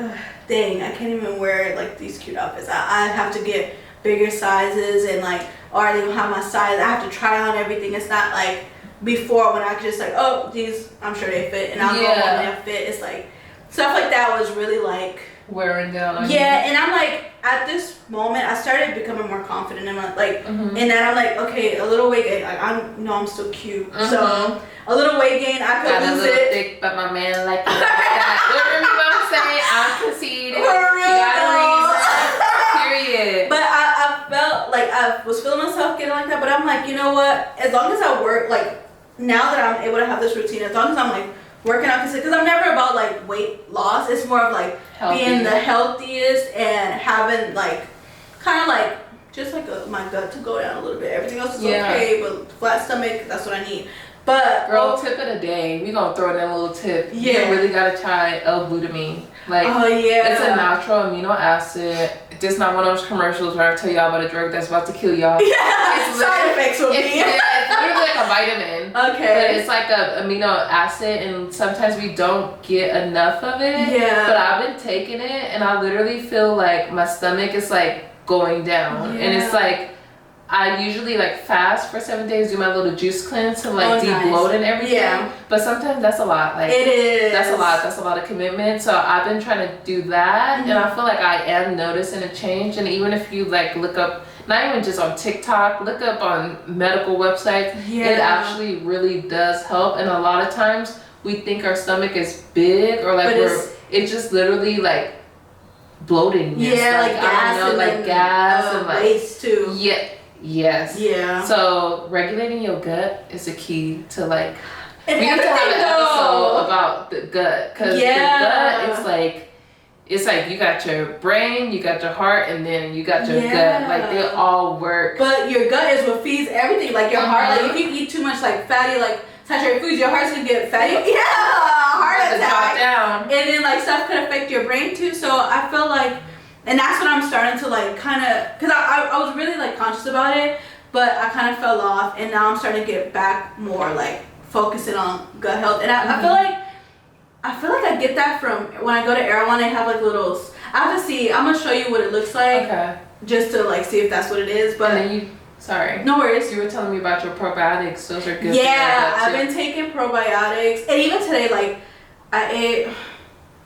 dang, I can't even wear like these cute outfits. I have to get bigger sizes and like, or they don't have my size. I have to try on everything. It's not like before when I could just like, oh, these, I'm sure they fit, and I'll go when they fit. It's like stuff like that was really like wearing down on you. And I'm like, at this moment, I started becoming more confident in my like, in that I'm like, okay, a little weight gain. Like, I'm still cute, so a little weight gain, I could lose it. Thick, but my man like that. Remember what I'm saying? I'm conceited. For real. Period. But I felt like I was feeling myself getting like that, but I'm like, you know what? As long as I work, like now that I'm able to have this routine, as long as I'm like working out, because I'm never about like weight loss. It's more of like being the healthiest and having like kind of like just like my gut to go down a little bit. Everything else is okay, but flat stomach, that's what I need. But girl, tip of the day, we gonna throw in that little tip. You really gotta try L-glutamine. Like, it's a natural amino acid. This not one of those commercials where I tell y'all about a drug that's about to kill y'all. It's side effects will be. It's literally like a vitamin. Okay. But it's like a amino acid, and sometimes we don't get enough of it. Yeah. But I've been taking it, and I literally feel like my stomach is like going down, and it's like, I usually like fast for 7 days, do my little juice cleanse to like de-bloat and everything. Yeah. But sometimes that's a lot. Like, it is. That's a lot. That's a lot of commitment. So I've been trying to do that, and I feel like I am noticing a change. And even if you like look up, not even just on TikTok, look up on medical websites, it actually really does help. And a lot of times we think our stomach is big or like it's just literally like bloating. Yeah, like gas. I don't know, like gas and like waste too. Yeah. Yes. Yeah. So regulating your gut is a key to like. And we need to have an episode about the gut, because the gut it's like you got your brain, you got your heart, and then you got your gut. Like they all work. But your gut is what feeds everything. Like your heart. Like if you eat too much like fatty, like saturated foods, your heart's gonna get fatty. Heart attack. Down. And then like stuff could affect your brain too. So I feel like. And that's what I'm starting to like kind of, because I was really like conscious about it, but I kind of fell off, and now I'm starting to get back more like focusing on gut health. And I feel like I get that from when I go to Erewhon. They have like little, I have to see, I'm gonna show you what it looks like, just to like see if that's what it is. But and then sorry, no worries. You were telling me about your probiotics. Those are good. Yeah, I've been taking probiotics, and even today, like I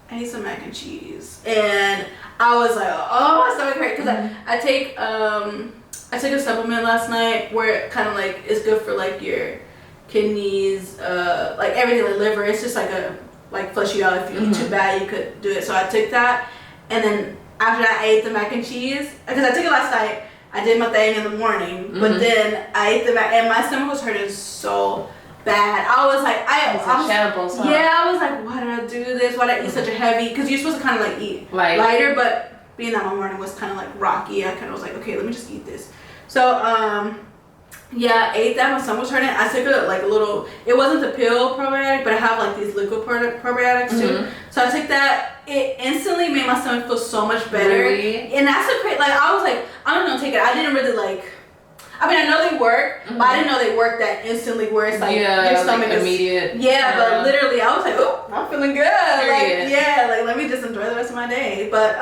ate some mac and cheese, and I was like, oh, my stomach hurt, because I took a supplement last night where it kind of like is good for like your kidneys, like everything, like liver. It's just like like flush you out. If you eat too bad, you could do it. So I took that, and then after that I ate the mac and cheese, because I took it last night. I did my thing in the morning, but then I ate the mac, and my stomach was hurting so bad. I was like, shambles, huh? Yeah, I was like, why did I do this? Why did I eat such a heavy? Because you're supposed to kind of like eat lighter, but being that my morning was kind of like rocky, I kind of was like, okay, let me just eat this. So I ate that. My stomach was hurting. I took a little. It wasn't the pill probiotic, but I have like these liquid probiotics too. So I took that. It instantly made my stomach feel so much better. Really? And that's a great. Like I was like, I'm gonna take it. I didn't really like. I mean, I know they work, but I didn't know they work that instantly where it's like your stomach is immediate. Yeah, but literally I was like, oh, I'm feeling good. Like, like let me just enjoy the rest of my day. But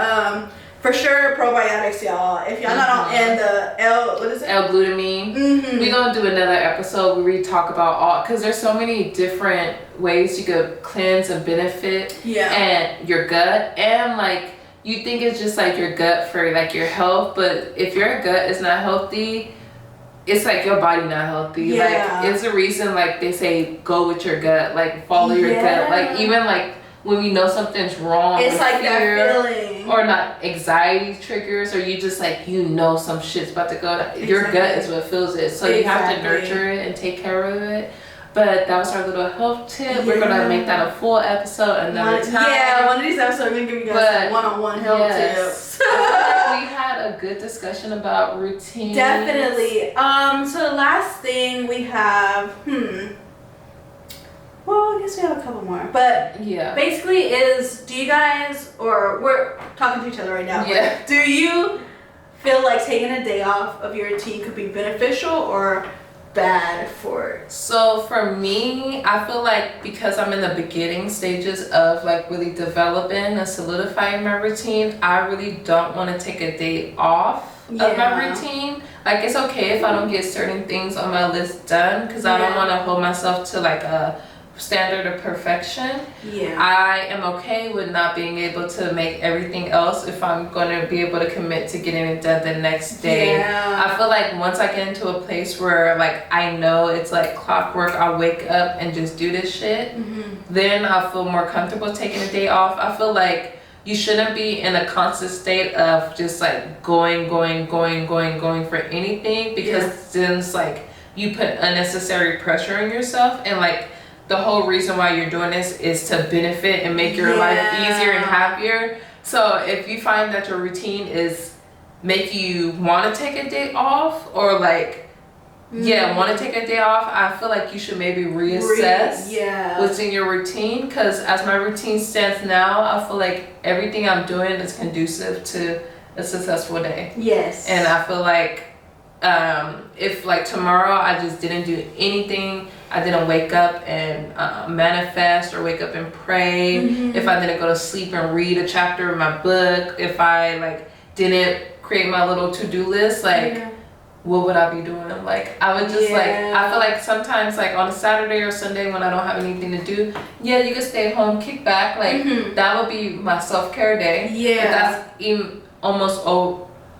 for sure, probiotics, y'all. If y'all not on, and the L-glutamine. We're gonna do another episode where we talk about all, because there's so many different ways you could cleanse and benefit and your gut, and like you think it's just like your gut for like your health, but if your gut is not healthy, it's like your body not healthy. Yeah. Like, it's the reason, like, they say go with your gut, like, follow your gut. Like, even, like, when we know something's wrong, it's like fear, that feeling. or not, anxiety triggers, or you just, like, you know some shit's about to go. Your gut is what feels it. So you have to nurture it and take care of it. But that was our little health tip. We're going to make that a full episode another time. Yeah, one of these episodes, we're going to give you guys some one-on-one health tips. I feel like we had a good discussion about routine. Definitely. So the last thing we have, well, I guess we have a couple more. But basically is, do you guys, or we're talking to each other right now. Yeah. Do you feel like taking a day off of your routine could be beneficial or bad for it? So for me, I feel like because I'm in the beginning stages of like really developing and solidifying my routine, I really don't want to take a day off of my routine. Like, it's okay if I don't get certain things on my list done, because I don't want to hold myself to like a standard of perfection. I am okay with not being able to make everything else if I'm going to be able to commit to getting it done the next day. I feel like once I get into a place where like I know it's like clockwork, I'll wake up and just do this shit, then I'll feel more comfortable taking a day off. I feel like you shouldn't be in a constant state of just like going for anything, because then it's like you put unnecessary pressure on yourself, and like the whole reason why you're doing this is to benefit and make your life easier and happier. So if you find that your routine is make you want to take a day off, or like want to take a day off, I feel like you should maybe reassess what's in your routine, because as my routine stands now, I feel like everything I'm doing is conducive to a successful day. And I feel like if like tomorrow I just didn't do anything, I didn't wake up and manifest or wake up and pray, if I didn't go to sleep and read a chapter of my book, if I like didn't create my little to-do list, like what would I be doing? Like, I would just like, I feel like sometimes like on a Saturday or Sunday when I don't have anything to do, you can stay home, kick back, like that would be my self-care day. But that's even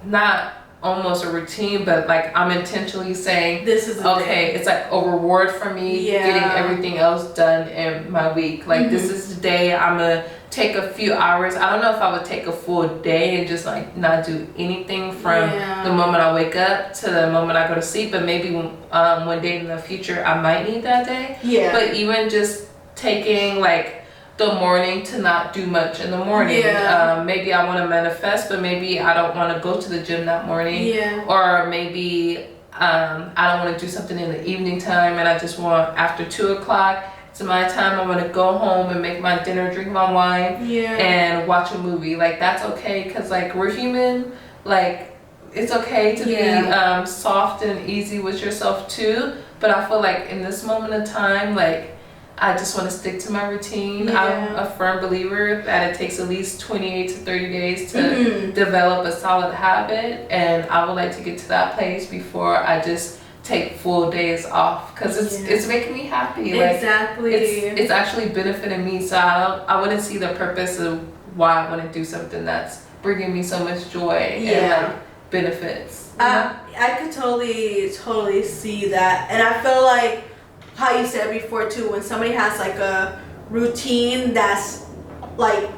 not almost a routine, but like I'm intentionally saying this is okay, it's like a reward for me getting everything else done in my week. Like this is the day I'm gonna take a few hours. I don't know if I would take a full day and just like not do anything from the moment I wake up to the moment I go to sleep, but maybe one day in the future I might need that day. But even just taking like the morning to not do much in the morning. Maybe I want to manifest, but maybe I don't want to go to the gym that morning. Or maybe I don't want to do something in the evening time, and I just want after 2 o'clock, it's my time. I want to go home and make my dinner, drink my wine, and watch a movie. Like that's okay, because like we're human. Like it's okay to be soft and easy with yourself too. But I feel like in this moment of time, like I just want to stick to my routine. I'm a firm believer that it takes at least 28 to 30 days to develop a solid habit, and I would like to get to that place before I just take full days off, because it's making me happy. Like, it's actually benefiting me, so I wouldn't see the purpose of why I want to do something that's bringing me so much joy and like benefits. I could totally see that, and I feel like how you said before too, when somebody has like a routine that's like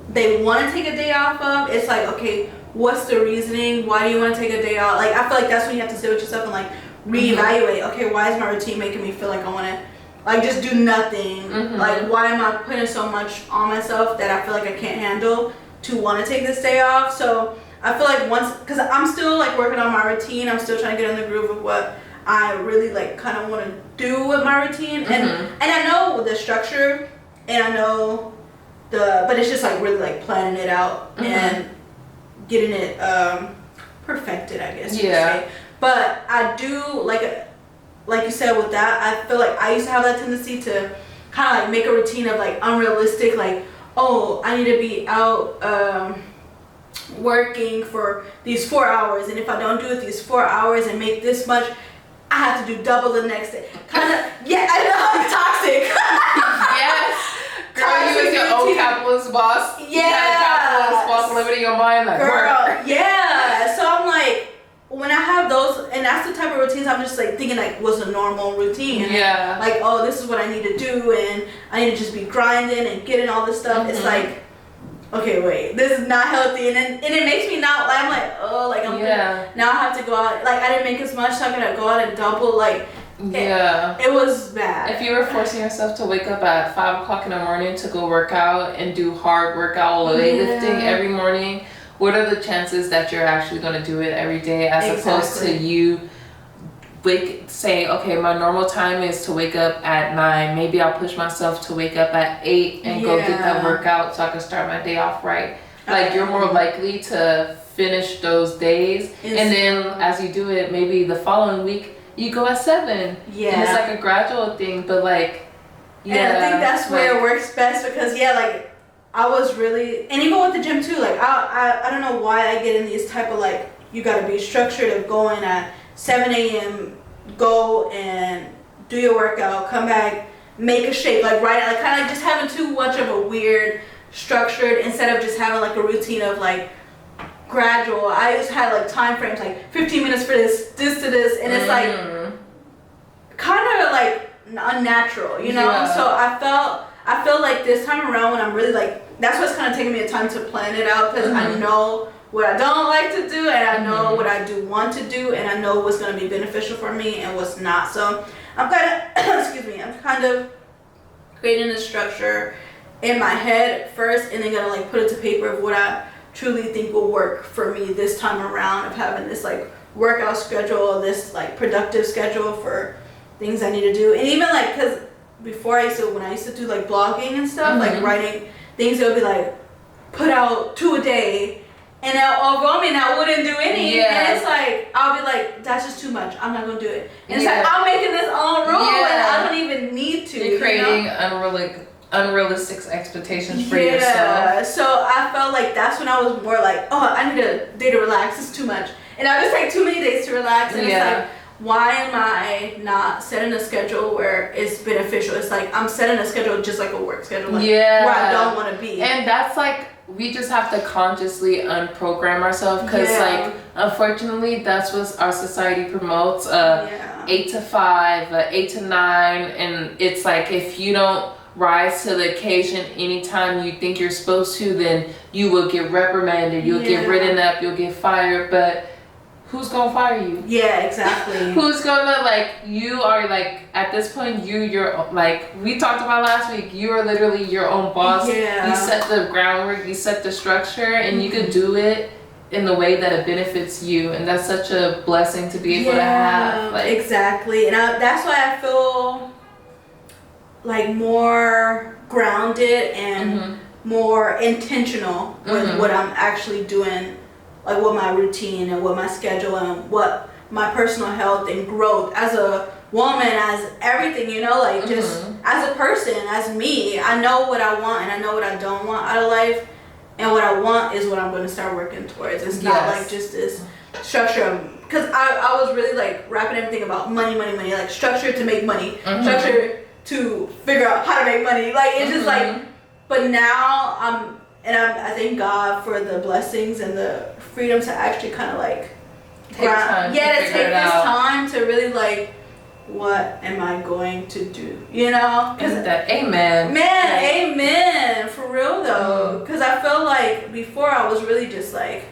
they want to take a day off of, it's like, okay, what's the reasoning? Why do you want to take a day off? Like I feel like that's when you have to sit with yourself and like reevaluate. Okay, why is my routine making me feel like I want to like just do nothing? Like why am I putting so much on myself that I feel like I can't handle to want to take this day off? So I feel like once, because I'm still like working on my routine, I'm still trying to get in the groove of what I really like kind of want to do with my routine, and I know the structure, and I know but it's just like really like planning it out and getting it perfected, I guess you could say. But I do like you said with that, I feel like I used to have that tendency to kind of like make a routine of like unrealistic, like, oh, I need to be out working for these 4 hours, and if I don't do it these 4 hours and make this much, I have to do double the next day. Kind of, I know, toxic. Girl, you was your own capitalist boss. You had a capitalist boss living in your mind, like, girl, so I'm like, when I have those, and that's the type of routines I'm just like thinking like was a normal routine. Yeah. Like, oh, this is what I need to do, and I need to just be grinding and getting all this stuff. It's like, okay, wait, this is not healthy, and it makes me not. I'm like, oh, like now I have to go out. Like I didn't make as much, so I'm gonna go out and double. Like, it was bad. If you were forcing yourself to wake up at 5 o'clock in the morning to go work out and do hard workout weightlifting every morning, what are the chances that you're actually going to do it every day, as opposed to you say, okay, my normal time is to wake up at 9. Maybe I'll push myself to wake up at 8 and go get that workout so I can start my day off right. Like, you're more likely to finish those days. And then as you do it, maybe the following week, you go at 7. Yeah. And it's like a gradual thing, but like, and I think that's where it works best, because like, I was really, and even with the gym too, like I don't know why I get in these type of like, you gotta be structured of going at 7 a.m., go and do your workout, come back, make a shake, like kind of like just having too much of a weird structured, instead of just having like a routine of like gradual. I just had like time frames, like 15 minutes for this to this, and it's like kind of like unnatural, you know? So I feel like this time around when I'm really like, that's what's kind of taking me a time to plan it out, because I know what I don't like to do, and I know what I do want to do, and I know what's going to be beneficial for me and what's not. So I'm kind of, I'm kind of creating a structure in my head first, and then gonna like put it to paper of what I truly think will work for me this time around, of having this like workout schedule, this like productive schedule for things I need to do. And even like, because before when I used to do like blogging and stuff, like writing things, it would be like put out 2 a day, and it'll overwhelm me and I wouldn't do any. And it's like, I'll be like, that's just too much, I'm not gonna do it. And it's like, I'm making this own rule and I don't even need to. You're creating unrealistic expectations for yourself. So I felt like that's when I was more like, oh, I need a day to relax, it's too much. And I just take too many days to relax, and it's like, why am I not setting a schedule where it's beneficial? It's like I'm setting a schedule just like a work schedule, like where I don't want to be. And that's like, we just have to consciously unprogram ourselves, because like, unfortunately, that's what our society promotes, 8 to 5, 8 to 9, and it's like, if you don't rise to the occasion anytime you think you're supposed to, then you will get reprimanded, you'll get written up, you'll get fired. But who's gonna fire you? Yeah, exactly. Who's gonna, like, you are like, at this point, you're like, we talked about last week, you are literally your own boss. You set the groundwork, you set the structure, and you could do it in the way that it benefits you, and that's such a blessing to be able to have. Like, exactly. And that's why I feel like more grounded and more intentional with what I'm actually doing, like what my routine and what my schedule and what my personal health and growth as a woman, as everything, you know, like just as a person, as me. I know what I want and I know what I don't want out of life, and what I want is what I'm going to start working towards. It's not like just this structure, because I was really like wrapping everything about money, like structure to make money, structure to figure out how to make money. Like it's just like, but now I thank God for the blessings and the freedom to actually kind of like take this time to really like, what am I going to do? You know? Amen. Man, amen. For real though. Because I felt like before I was really just like,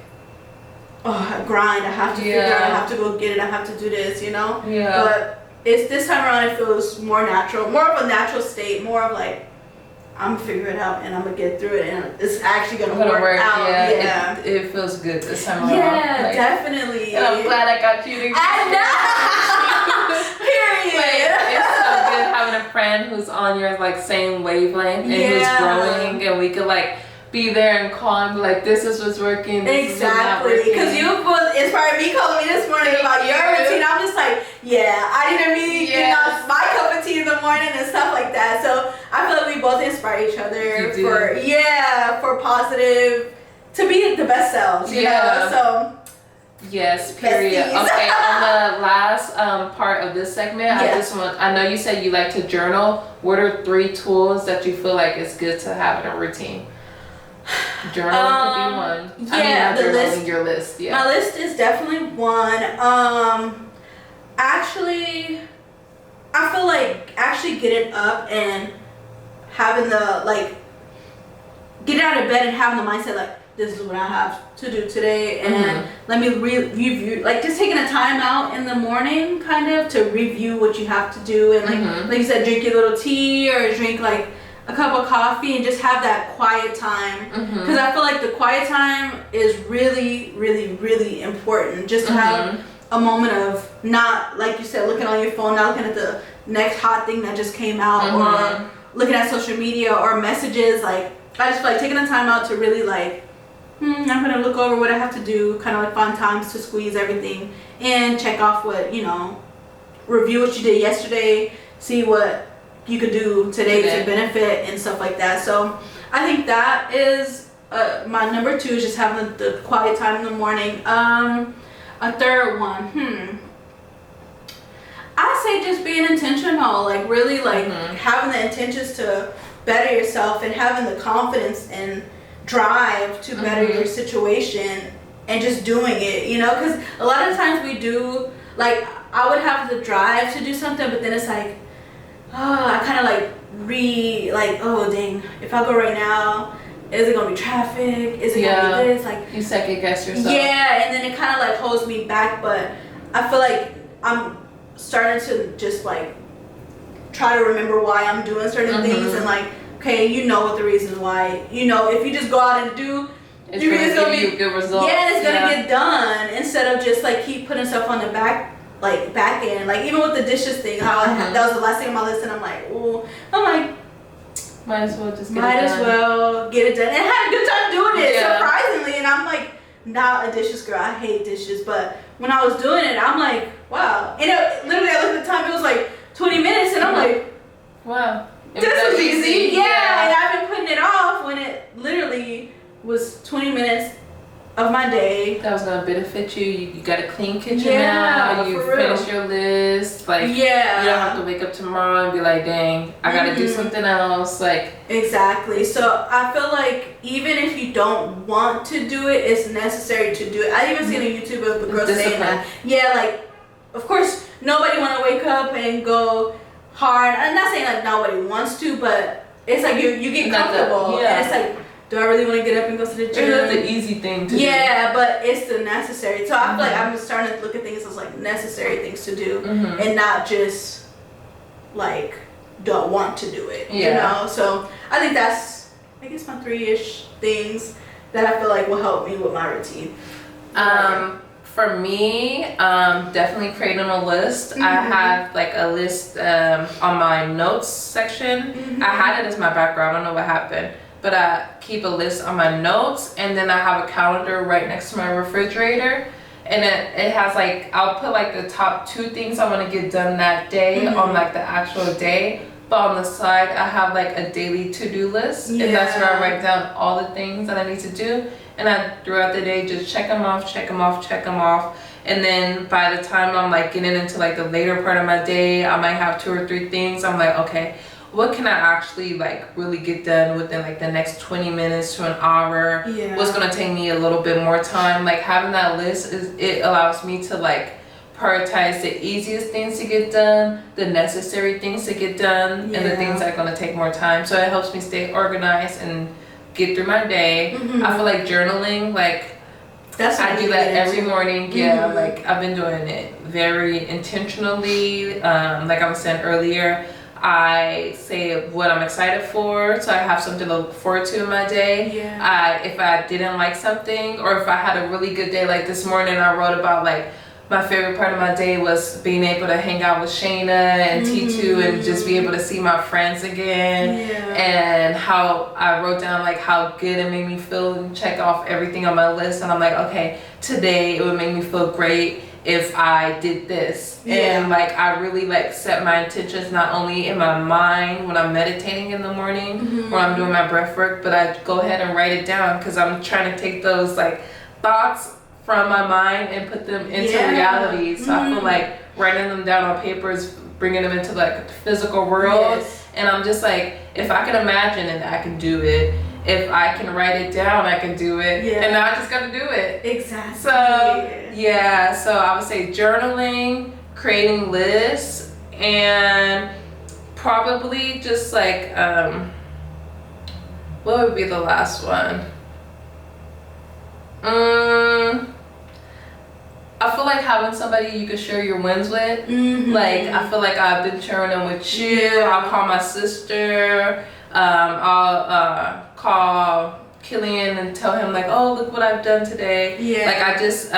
oh, I grind. I have to figure out. I have to go get it. I have to do this, you know? Yeah. But it's this time around, it feels more natural, more of a natural state, more of like, I'm gonna figure it out and I'm gonna get through it, and it's actually gonna work out. Yeah. It feels good this time around. Yeah, like, definitely. And I'm glad I got you to Period. Like, it's so good having a friend who's on your like same wavelength and who's growing, and we could like be there and call and be like, this is what's working. Exactly. Because you inspired me calling me this morning about your routine. I'm just like, I need to be my cup of tea in the morning and stuff like that. So I feel like we both inspire each other for positive, to be the best selves, you know? So yes, period. Besties. Okay, on the last part of this segment, I know you said you like to journal. What are 3 tools that you feel like it's good to have in a routine? Journaling could be one. The list. Your list. Yeah. My list is definitely one. actually, I feel like actually getting up and having the, like, getting out of bed and having the mindset, like, this is what I have to do today, and let me review, like, just taking a time out in the morning, kind of, to review what you have to do, and like you said, drink your little tea, or drink, like, a cup of coffee, and just have that quiet time, because I feel like the quiet time is really, really, really important, just to have a moment of not, like you said, looking on your phone, not looking at the next hot thing that just came out, or looking at social media or messages. Like, I just feel like taking the time out to really, like, I'm gonna look over what I have to do, kind of like find times to squeeze everything and check off what, you know, review what you did yesterday, see what you could do today to benefit and stuff like that. So I think that is my number 2, is just having the quiet time in the morning. A third one, I say just being intentional, like, really, like, having the intentions to better yourself, and having the confidence and drive to better your situation, and just doing it, you know, because a lot of times we do, like, I would have the drive to do something, but then it's like, I kind of like, oh dang, if I go right now, is it gonna be traffic, is it gonna be this, like, you second guess yourself. Yeah, and then it kind of like holds me back, but I feel like I'm starting to just, like, try to remember why I'm doing certain things, and, like, okay, you know what the reason why, you know, if you just go out and do, it's gonna give you good results. Yeah, it's gonna get done, instead of just, like, keep putting stuff on the back end. Like, even with the dishes thing, how that was the last thing on my list, and I'm like, might as well just get it done. Might as well get it done, and had a good time doing it, surprisingly. And I'm, like, not a dishes girl. I hate dishes, but when I was doing it, I'm like, wow. And literally, I looked at the time, it was like 20 minutes, and I'm like, wow. This was easy. Yeah, and I've been putting it off when it literally was 20 minutes of my day. That was gonna benefit you. You got a clean kitchen now. You finished your list. Like, you don't have to wake up tomorrow and be like, dang, I gotta do something else. Like, exactly. So I feel like even if you don't want to do it, it's necessary to do it. I even seen a YouTube of a girl saying that. Yeah, like, of course, nobody want to wake up and go hard. I'm not saying, like, nobody wants to, but it's like you get comfortable, and it's like, do I really want to get up and go to the gym? It's the easy thing to do. Yeah, but it's the necessary. So I feel like I'm starting to look at things as, like, necessary things to do, and not just, like, don't want to do it. You know. So I think that's, I guess, my 3-ish things that I feel like will help me with my routine. For me, definitely creating a list. I have, like, a list on my notes section. I had it as my background. I don't know what happened. But I keep a list on my notes, and then I have a calendar right next to my refrigerator, and it has, like, I'll put, like, the top 2 things I want to get done that day on, like, the actual day, but on the side I have, like, a daily to-do list, and that's where I write down all the things that I need to do, and I throughout the day just check them off, and then by the time I'm, like, getting into, like, the later part of my day, I might have 2 or 3 things. I'm like, okay, what can I actually, like, really get done within, like, the next 20 minutes to an hour? What's gonna take me a little bit more time? Like, having that list, it allows me to, like, prioritize the easiest things to get done, the necessary things to get done, and the things that are gonna take more time. So it helps me stay organized and get through my day. I feel like journaling, like, I do that every morning. Like, I've been doing it very intentionally. Like I was saying earlier, I say what I'm excited for, so I have something to look forward to in my day. If I didn't like something, or if I had a really good day, like this morning I wrote about, like, my favorite part of my day was being able to hang out with Shayna and T2 and just be able to see my friends again, and how I wrote down, like, how good it made me feel, and check off everything on my list, and I'm like, okay, today it would make me feel great if I did this. And, like, I really, like, set my intentions not only in my mind when I'm meditating in the morning, when I'm doing my breath work, but I go ahead and write it down, because I'm trying to take those, like, thoughts from my mind and put them into reality. So I feel like writing them down on paper is bringing them into, like, the physical world. And I'm just like, if I can imagine it, I can do it. If I can write it down, I can do it. And now I just gotta do it. Exactly. So so I would say journaling, creating lists, and probably just like what would be the last one? I feel like having somebody you could share your wins with. Like, I feel like I've been sharing them with you. I'll call my sister. I'll call Killian and tell him like, oh, look what I've done today. Like, I just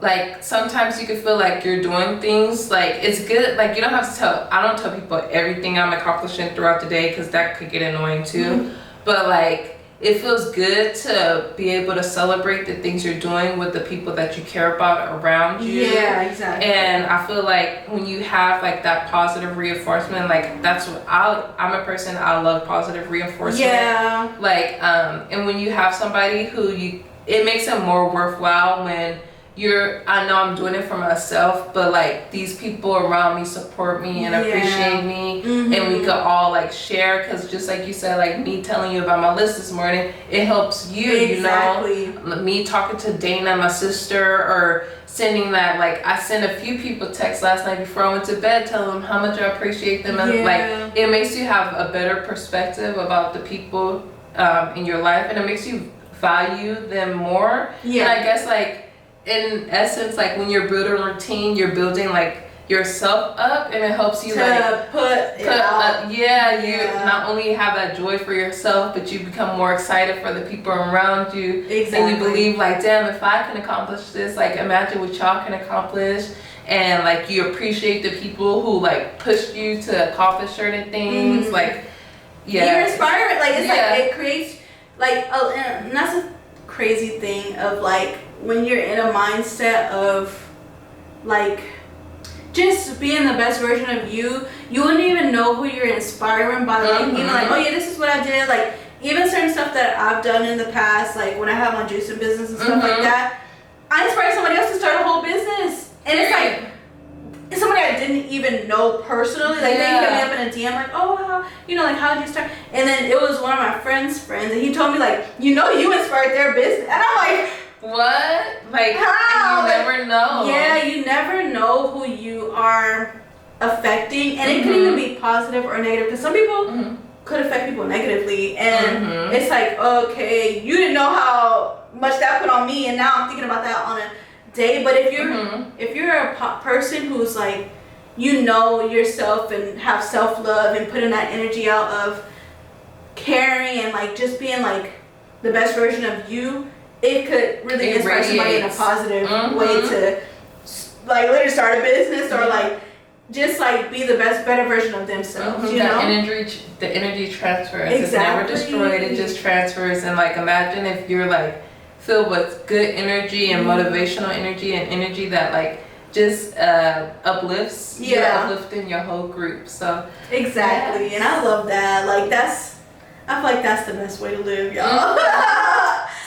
like, sometimes you can feel like you're doing things, like, it's good, like, you don't have to tell, I don't tell people everything I'm accomplishing throughout the day, because that could get annoying too. But like, it feels good to be able to celebrate the things you're doing with the people that you care about around you. Yeah, exactly. And I feel like when you have like that positive reinforcement, like that's what I'm a person, I love positive reinforcement. Yeah. Like, and when you have somebody who it makes it more worthwhile when I know I'm doing it for myself, but like these people around me support me and appreciate me, and we could all like share, because just like you said, like me telling you about my list this morning, it helps you. You know, me talking to Dana, my sister, or sending that, like I sent a few people text last night before I went to bed telling them how much I appreciate them, and like it makes you have a better perspective about the people in your life, and it makes you value them more. And I guess like in essence, like when you're building a routine, you're building like yourself up, and it helps you like put up, you not only have that joy for yourself, but you become more excited for the people around you. And you believe like, damn, if I can accomplish this, like imagine what y'all can accomplish. And like you appreciate the people who like pushed you to accomplish certain things. Like you're inspired. Like it's like it creates like and that's a crazy thing of like when you're in a mindset of like just being the best version of you, you wouldn't even know who you're inspiring by like even like, oh yeah, this is what I did. Like even certain stuff that I've done in the past, like when I had my juicing business and stuff like that, I inspired somebody else to start a whole business. And it's like it's somebody I didn't even know personally. Like they hit me up in a DM like, oh wow, you know, like how did you start? And then it was one of my friends' friends, and he told me like, you know, you inspired their business. And I'm like, what? Like how? You never know. Yeah, you never know who you are affecting, and it could even be positive or negative, because some people could affect people negatively, and it's like, okay, you didn't know how much that put on me, and now I'm thinking about that on a day. But if you're a person who's like, you know yourself and have self-love and putting that energy out of caring and like just being like the best version of you, it could really inspire somebody in a positive way to like literally start a business or like just like be the better version of themselves. You know, the energy transfers. It's never destroyed. It just transfers. And like imagine if you're like filled with good energy and motivational energy and energy that like just uplifts. You're uplifting your whole group. So exactly, and I love that. Like I feel like that's the best way to live, y'all.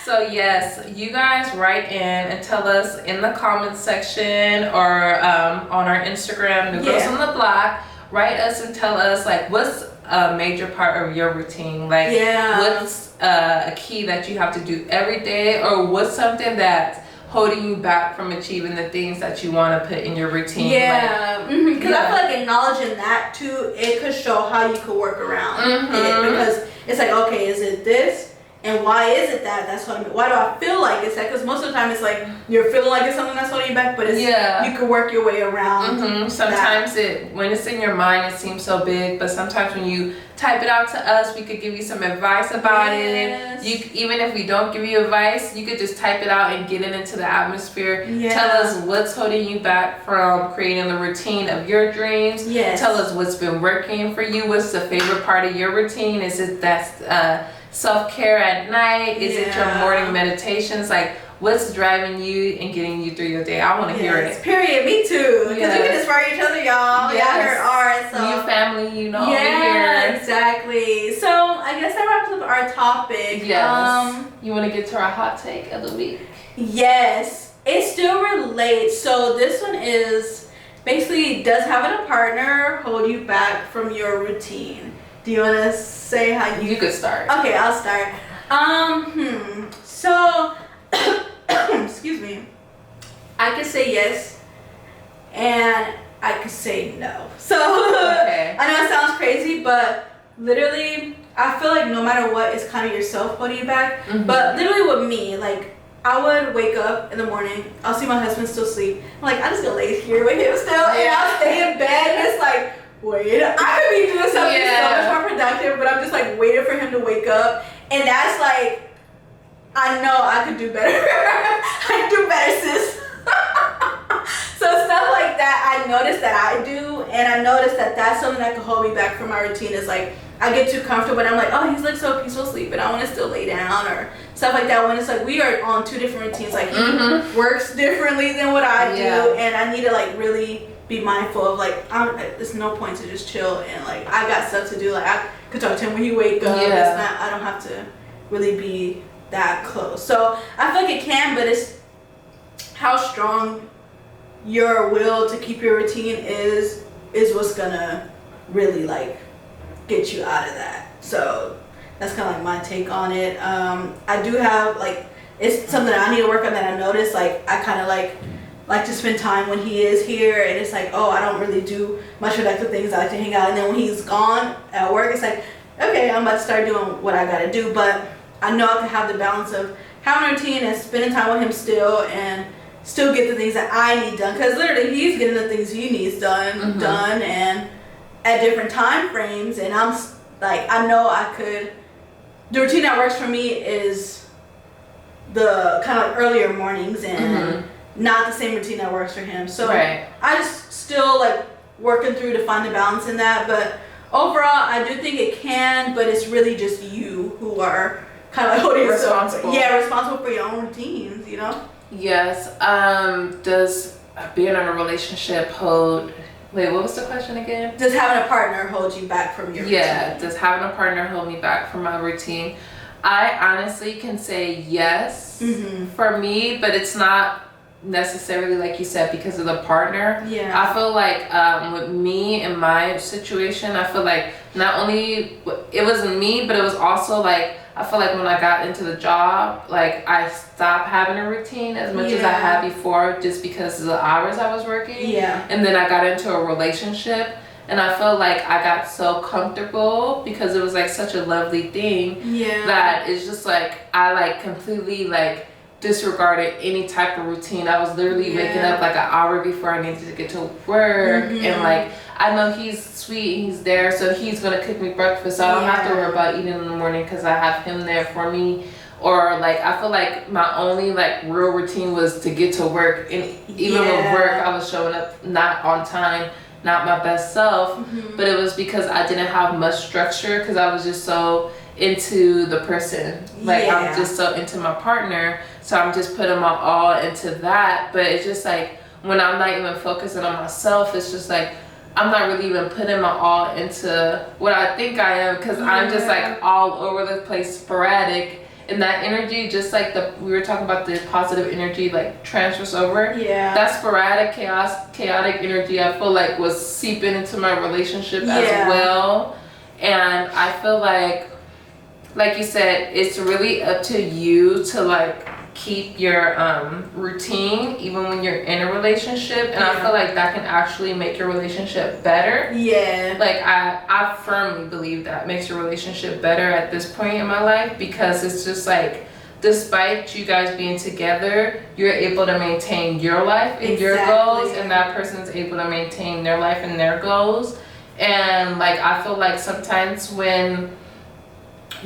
So yes, you guys write in and tell us in the comments section or on our Instagram, New Girls on the Block. Write us and tell us like what's a major part of your routine. Like what's a key that you have to do every day, or what's something that's holding you back from achieving the things that you want to put in your routine. Because I feel like acknowledging that too, it could show how you could work around it, because it's like, okay, is it this? And why is it that's holding me? Why do I feel like it's that? Because most of the time it's like you're feeling like it's something that's holding you back, but it's you can work your way around. Sometimes when it's in your mind, it seems so big, but sometimes when you type it out to us, we could give you some advice about it. Even if we don't give you advice, you could just type it out and get it into the atmosphere. Tell us what's holding you back from creating the routine of your dreams. Tell us what's been working for you. What's the favorite part of your routine? Is it self-care at night? Is it your morning meditations? Like what's driving you and getting you through your day? I want to hear it. Period. Me too. Because we can inspire each other, y'all. Y'all heard ours. So. You family, you know. Yeah, exactly. So I guess that wraps up our topic. Yes. You want to get to our hot take of the week? Yes. It still relates. So this one is basically, does having a partner hold you back from your routine? Do you want to say how you could start? Okay, I'll start. So, excuse me. I could say yes. and I could say no. So Okay. I know it sounds crazy, but literally, I feel like no matter what, it's kind of yourself holding you back. Mm-hmm. But literally with me, like, I would wake up in the morning, I'll see my husband still asleep. I'm like, I'm just gonna lay here with him still, and I'll stay in bed, and it's like, wait, I could be doing something so much more productive, but I'm just like waiting for him to wake up, and that's like, I know I could do better. I could do better, sis. So stuff like that, I noticed that I do, and I noticed that that's something that could hold me back from my routine. Is like, I get too comfortable, and I'm like, oh, he's like so peaceful sleeping, I want to still lay down, or stuff like that. When it's like we are on two different routines, like he works differently than what I do, and I need to like really be mindful of like, there's no point to just chill, and like I got stuff to do. Like I could talk to him when he wake up. It's not, I don't have to really be that close. So I feel like it can, but it's how strong your will to keep your routine is what's gonna really like get you out of that. So that's kind of like my take on it. I do have like, it's something I need to work on that I noticed. Like I kind of like to spend time when he is here, and it's like, oh, I don't really do much productive things. I like to hang out, and then when he's gone at work, it's like, okay, I'm about to start doing what I gotta do. But I know I can have the balance of having a routine and spending time with him still, and still get the things that I need done, because literally he's getting the things he needs done, and at different time frames. And I'm like, I know I could, the routine that works for me is the kind of like earlier mornings, and not the same routine that works for him. So I just still like working through to find the balance in that. But overall, I do think it can, but it's really just you who are kind of like holding yourself responsible for your own routines, you know? Yes. Does being in a relationship hold... Wait, what was the question again? Does having a partner hold you back from your routine? Yeah, does having a partner hold me back from my routine? I honestly can say yes for me, but it's not necessarily like you said because of the partner. Yeah. I feel like with me and my situation, I feel like not only it was me, but it was also like, I feel like when I got into the job, like I stopped having a routine as much as I had before, just because of the hours I was working. Yeah. And then I got into a relationship, and I felt like I got so comfortable because it was like such a lovely thing. Yeah. That it's just like I like completely like disregarded any type of routine. I was literally waking up like an hour before I needed to get to work, and like I know he's sweet and he's there, so he's gonna cook me breakfast, so I don't have to worry about eating in the morning because I have him there for me. Or like I feel like my only like real routine was to get to work, and even with work I was showing up not on time, not my best self, but it was because I didn't have much structure, because I was just so into the person, like I'm just so into my partner, so I'm just putting my all into that. But it's just like when I'm not even focusing on myself, it's just like I'm not really even putting my all into what I think I am, because I'm just like all over the place, sporadic, and that energy, just like we were talking about the positive energy like transfers over. Yeah, that sporadic chaotic energy I feel like was seeping into my relationship as well. And I feel like you said, it's really up to you to like keep your routine even when you're in a relationship, and I feel like that can actually make your relationship better. Like I firmly believe that makes your relationship better at this point in my life, because it's just like, despite you guys being together, you're able to maintain your life and your goals, and that person's able to maintain their life and their goals. And like I feel like sometimes when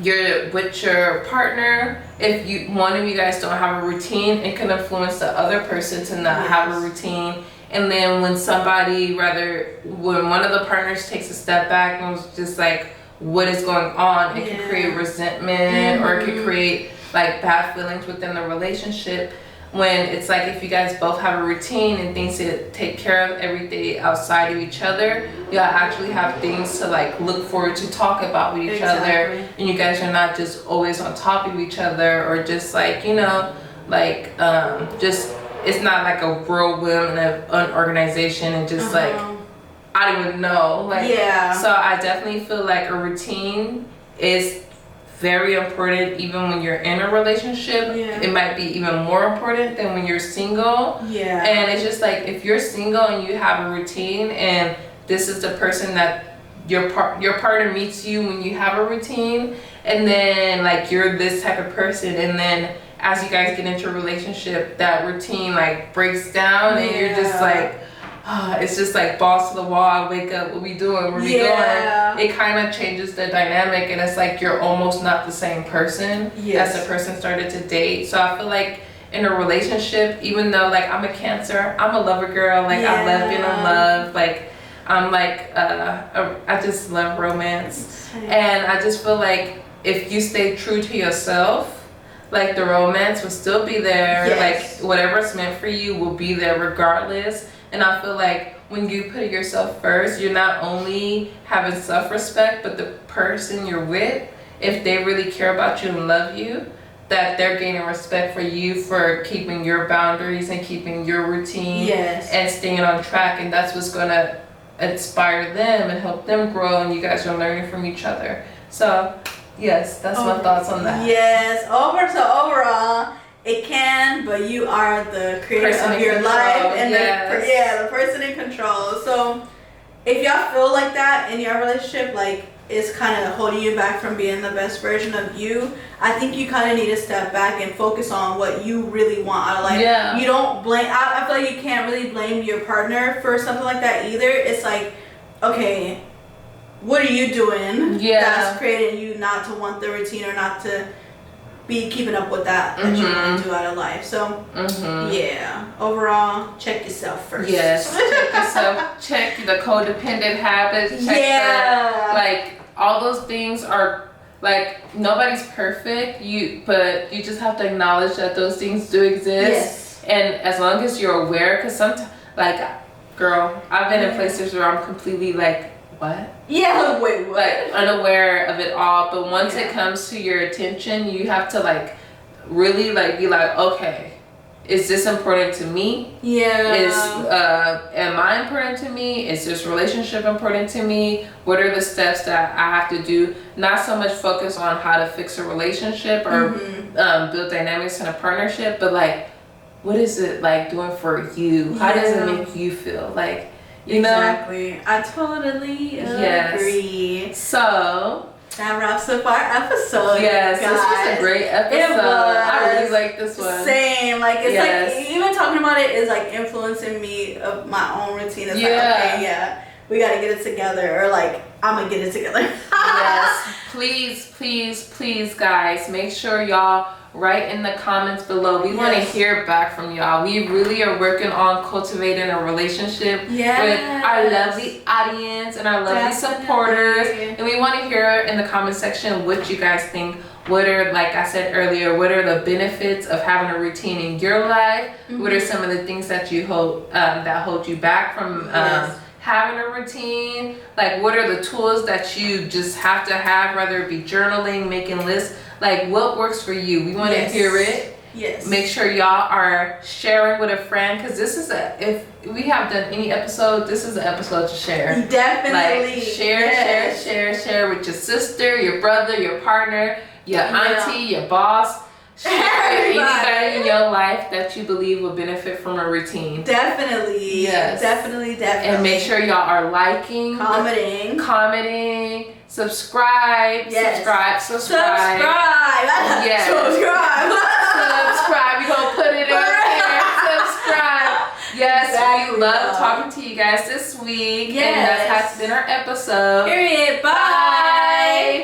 you're with your partner, if one of you guys don't have a routine, it can influence the other person to not have a routine. And then when when one of the partners takes a step back and was just like, what is going on, it can create resentment, or it can create like bad feelings within the relationship. When it's like, if you guys both have a routine and things to take care of every day outside of each other, y'all actually have things to like look forward to talk about with each other, and you guys are not just always on top of each other, or just like, you know, like just, it's not like a whirlwind of an organization, and just like I don't even know, like so I definitely feel like a routine is very important even when you're in a relationship. It might be even more important than when you're single. And it's just like, if you're single and you have a routine, and this is the person that your partner meets you when you have a routine, and then like you're this type of person, and then as you guys get into a relationship, that routine like breaks down, and you're just like, it's just like balls to the wall, wake up, what we doing, where we going? It kind of changes the dynamic, and it's like you're almost not the same person as the person started to date. So I feel like in a relationship, even though like I'm a Cancer, I'm a lover girl, like I love being in love, like I'm like I just love romance. And I just feel like if you stay true to yourself, like the romance will still be there. Like whatever's meant for you will be there regardless. And I feel like when you put yourself first, you're not only having self-respect, but the person you're with, if they really care about you and love you, that they're gaining respect for you for keeping your boundaries and keeping your routine and staying on track. And that's what's going to inspire them and help them grow, and you guys are learning from each other. So yes, that's my thoughts on that. Overall, it can, but you are the creator of your life, and the person in control. So if y'all feel like that in your relationship, like it's kind of holding you back from being the best version of you, I think you kind of need to step back and focus on what you really want out of life. You don't blame, I feel like you can't really blame your partner for something like that either. It's like, okay, what are you doing that's creating you not to want the routine or not to be keeping up with that you want to do out of life? So overall, check yourself first. Check yourself. Check the codependent habits. Check like all those things are like, nobody's perfect. But you just have to acknowledge that those things do exist. And as long as you're aware, because sometimes, like, girl, I've been in places where I'm completely like, what? Wait, what? Like unaware of it all. But once it comes to your attention, you have to like really like be like, okay, is this important to me? Am I important to me? Is this relationship important to me? What are the steps that I have to do? Not so much focus on how to fix a relationship or build dynamics in a partnership, but like, what is it like doing for you? How does it make you feel? Like, you know? I totally agree. So that wraps up our episode. Yes, guys. This was a great episode. I really like this one. Same. Like it's like even talking about it is like influencing me of my own routine. It's like, okay, we gotta get it together, or like I'm gonna get it together. Please guys, make sure y'all write in the comments below. We want to hear back from y'all. We really are working on cultivating a relationship with our lovely audience and our lovely supporters, and we want to hear in the comment section what you guys think. What are, like I said earlier, what are the benefits of having a routine in your life? What are some of the things that you hold that hold you back from having a routine? Like, what are the tools that you just have to have, whether it be journaling, making lists? Like, what works for you? We want to hear it. Make sure y'all are sharing with a friend, because this is if we have done any episode, this is an episode to share. Definitely. Like, share with your sister, your brother, your partner, your auntie, your boss. Share anybody in your life that you believe will benefit from a routine. Definitely. And make sure y'all are liking, commenting, subscribe. Subscribe. Subscribe. We're gonna put it in there. Subscribe. We love talking to you guys this week. And that has been our episode. Period. Bye.